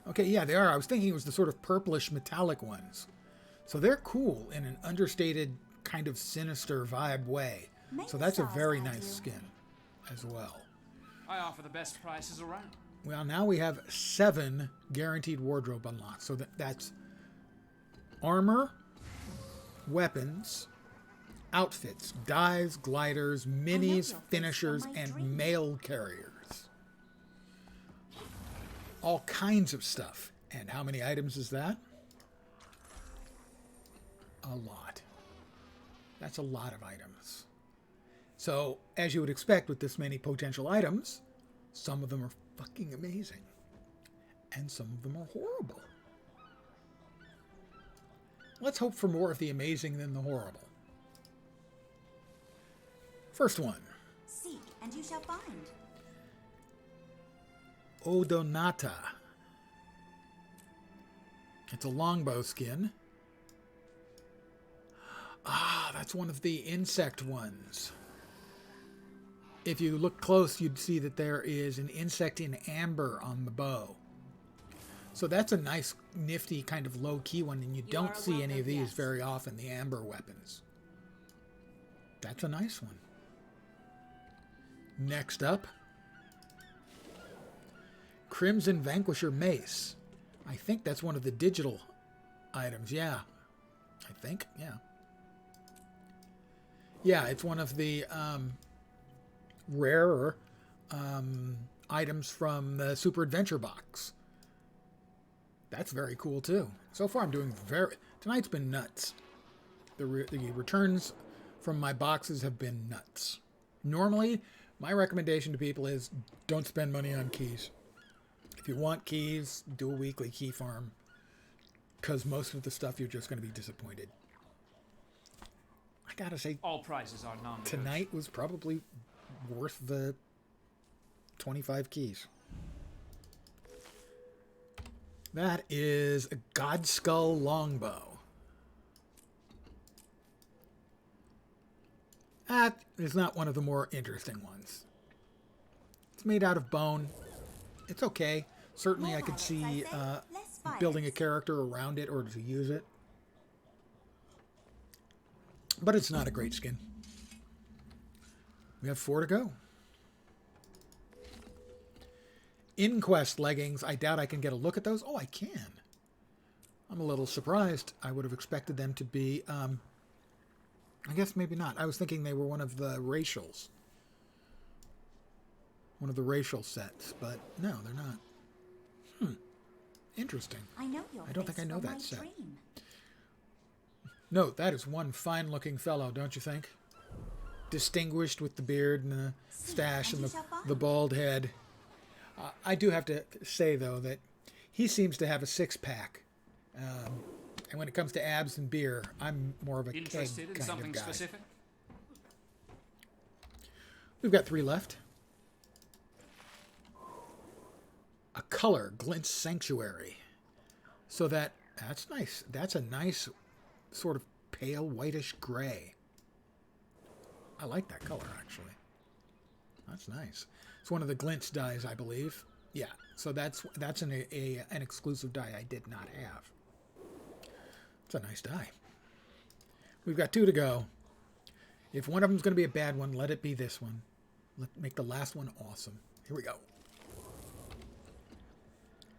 Okay, yeah, they are. I was thinking it was the sort of purplish metallic ones. So they're cool in an understated kind of sinister vibe way. So that's a very nice skin as well. I offer the best prices around. Well, now we have 7 guaranteed wardrobe unlocks. So that's armor, weapons, outfits, dives, gliders, minis, finishers, and mail carriers. All kinds of stuff. And how many items is that? A lot. That's a lot of items. So, as you would expect with this many potential items, some of them are fucking amazing. And some of them are horrible. Let's hope for more of the amazing than the horrible. First one. Seek, and you shall find. Odonata. It's a longbow skin. Ah, that's one of the insect ones. If you look close, you'd see that there is an insect in amber on the bow. So that's a nice, nifty, kind of low-key one, and you don't see any of these very often, the amber weapons. That's a nice one. Next up, Crimson Vanquisher Mace. I think that's one of the digital items, yeah. I think, yeah. Yeah, it's one of the rarer items from the Super Adventure box. That's very cool, too. So far, I'm doing tonight's been nuts. The returns from my boxes have been nuts. Normally, my recommendation to people is don't spend money on keys. If you want keys, do a weekly key farm. Because most of the stuff, you're just going to be disappointed. I gotta say, all prices are non-negotiable. Tonight was probably worth the 25 keys. That is a Godskull longbow. That is not one of the more interesting ones. It's made out of bone. It's okay. Certainly I could see building a character around it or to use it. But it's not a great skin. We have 4 to go. Inquest leggings. I doubt I can get a look at those. Oh, I can. I'm a little surprised. I would have expected them to be... I guess maybe not. I was thinking they were one of the racials. One of the racial sets. But no, they're not. Interesting. I know your I don't think I know face from that my set. dream. No, that is one fine-looking fellow, don't you think? Distinguished with the beard and the stash and the bald head. I do have to say, though, that he seems to have a six-pack. And when it comes to abs and beer, I'm more of a keg Interested in kind something of guy. specific? We've got 3 left. A color, Glint's Sanctuary. So that's nice. That's a nice sort of pale whitish gray. I like that color, actually. That's nice. It's one of the Glint's dyes, I believe. Yeah, so that's an exclusive dye I did not have. It's a nice dye. We've got 2 to go. If one of them's going to be a bad one, let it be this one. Let's make the last one awesome. Here we go.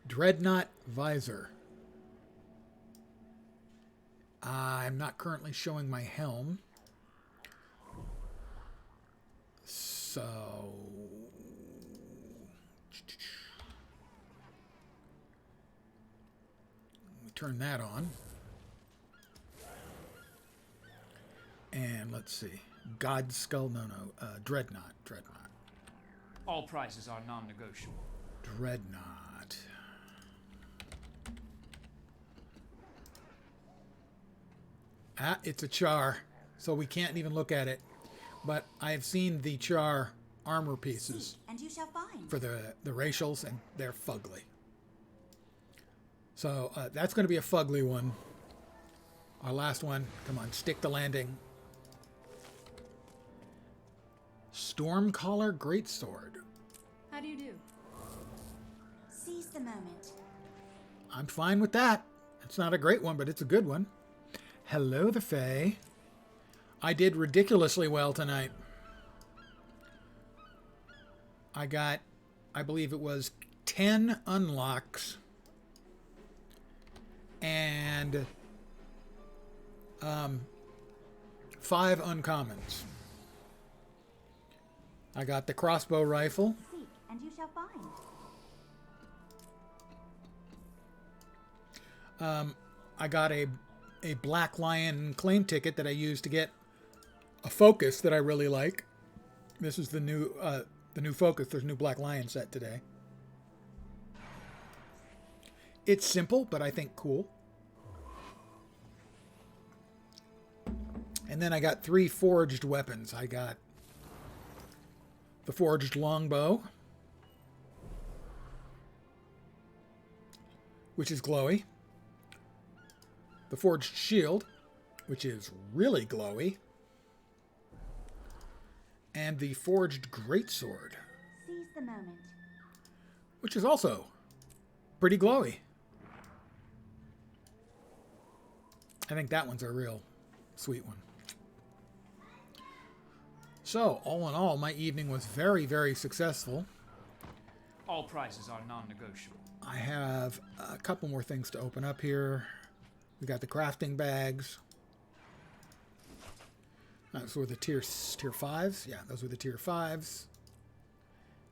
Dreadnought Visor. I'm not currently showing my helm. So... we turn that on. And let's see. Godskull, Dreadnought. All prices are non-negotiable. Dreadnought. It's a char, so we can't even look at it. But I have seen the char armor pieces And you shall find. for the racials, and they're fugly. So that's going to be a fugly one. Our last one. Come on, stick the landing. Stormcaller Greatsword. How do you do? Seize the moment. I'm fine with that. It's not a great one, but it's a good one. Hello, the Fae. I did ridiculously well tonight. I got, I believe it was 10 unlocks and 5 uncommons. I got the crossbow rifle. Seek, and you shall find. I got a Black Lion claim ticket that I used to get a focus that I really like. This is the new focus. There's a new Black Lion set today. It's simple, but I think cool. And then I got 3 forged weapons. I got the forged longbow, which is glowy. The forged shield, which is really glowy. And the forged greatsword, Seize the moment. which is also pretty glowy. I think that one's a real sweet one. So, all in all, my evening was very, very successful. All prices are non-negotiable. I have a couple more things to open up here. We got the crafting bags. Those were the tier 5s. Yeah, those were the tier 5s.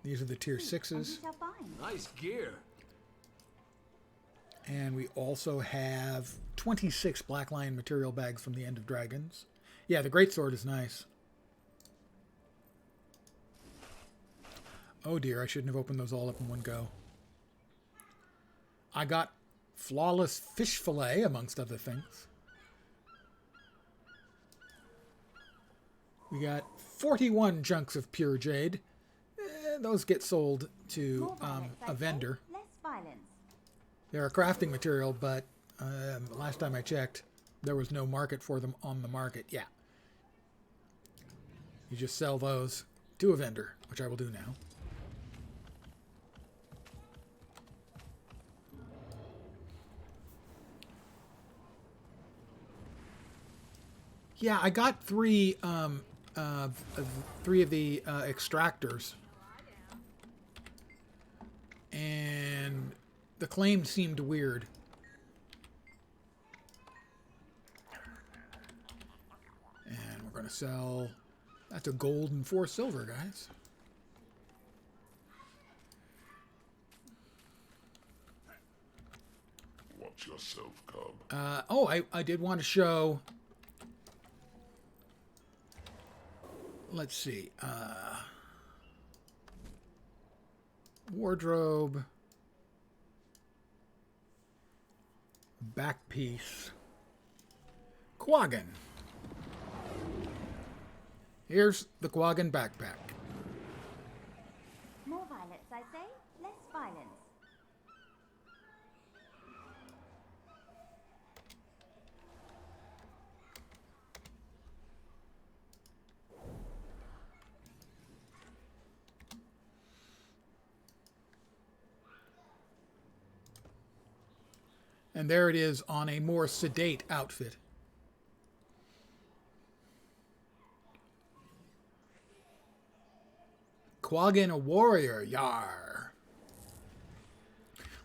These are the tier 6s. Nice gear. And we also have 26 Black Lion material bags from the End of Dragons. Yeah, the greatsword is nice. Oh dear, I shouldn't have opened those all up in one go. I got flawless fish fillet, amongst other things. We got 41 chunks of pure jade. Those get sold to a vendor. Less violence. They're a crafting material, but last time I checked, there was no market for them on the market. Yeah. You just sell those to a vendor, which I will do now. Yeah, I got three of the extractors, and the claim seemed weird. And we're going to sell... That's a gold and 4 silver, guys. Watch yourself, cub. I did want to show... Let's see. Wardrobe. Back piece. Quaggan. Here's the Quaggan backpack. More violence, I say. Less violence. And there it is on a more sedate outfit. Quaggan a warrior, yar.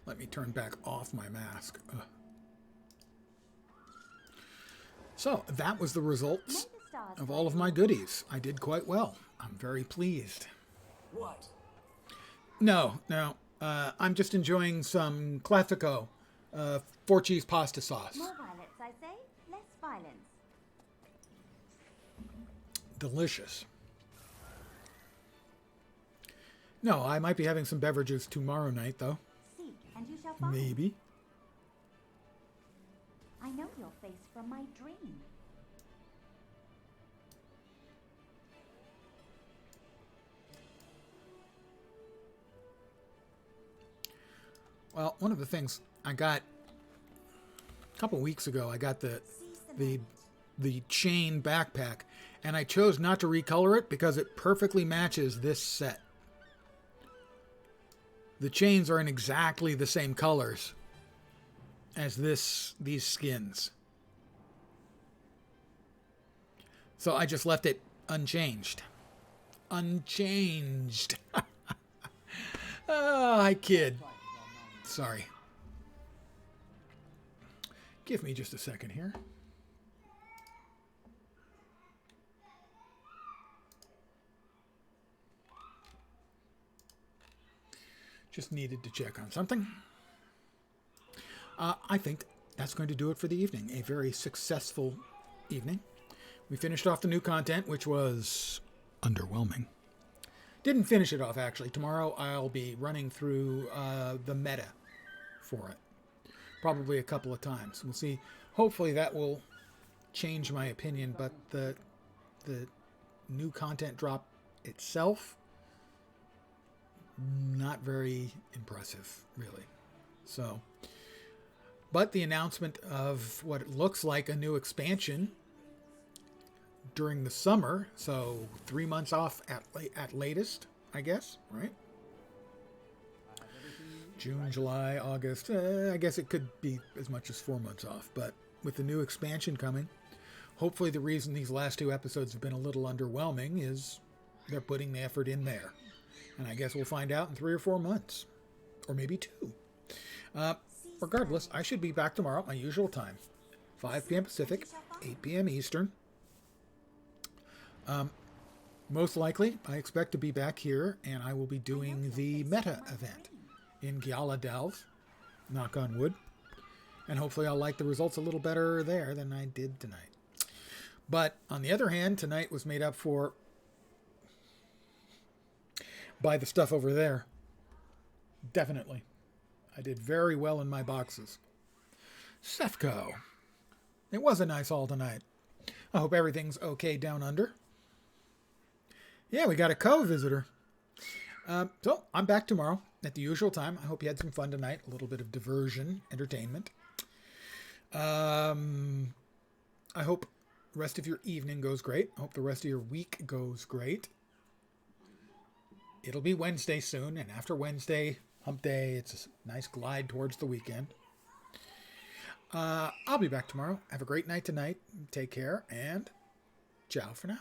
Let me turn back off my mask. Ugh. So, that was the results of all of my goodies. I did quite well. I'm very pleased. What? No. I'm just enjoying some Classico 4 cheese pasta sauce. More violence, I say. Less violence. Delicious. No, I might be having some beverages tomorrow night, though. Seek, and you shall find. Maybe. I know your face from my dream. Well, one of the things I got a couple weeks ago, I got the chain backpack, and I chose not to recolor it because it perfectly matches this set. The chains are in exactly the same colors as these skins. So I just left it unchanged. Unchanged. Oh, I kid. Sorry. Give me just a second here. Just needed to check on something. I think that's going to do it for the evening. A very successful evening. We finished off the new content, which was underwhelming. Didn't finish it off, actually. Tomorrow I'll be running through the meta for it. Probably a couple of times. We'll see. Hopefully that will change my opinion, but the new content drop itself, not very impressive, really. So, but the announcement of what it looks like a new expansion during the summer, so 3 months off at latest, I guess, right? June, July, August. I guess it could be as much as 4 months off, but with the new expansion coming. Hopefully the reason these last 2 episodes have been a little underwhelming is they're putting the effort in there. And I guess we'll find out in 3 or 4 months. Or maybe 2. Regardless, I should be back tomorrow at my usual time. 5 p.m. Pacific, 8 p.m. Eastern. Most likely, I expect to be back here, and I will be doing the meta event in Giala Delve. Knock on wood. And hopefully I'll like the results a little better there than I did tonight. But on the other hand, tonight was made up for by the stuff over there. Definitely. I did very well in my boxes. Sefco. It was a nice haul tonight. I hope everything's okay down under. Yeah, we got a co-visitor. So I'm back tomorrow at the usual time. I hope you had some fun tonight. A little bit of diversion, entertainment. I hope the rest of your evening goes great. I hope the rest of your week goes great. It'll be Wednesday soon, and after Wednesday, hump day, it's a nice glide towards the weekend. I'll be back tomorrow. Have a great night tonight. Take care, and ciao for now.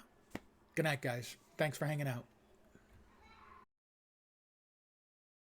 Good night, guys. Thanks for hanging out.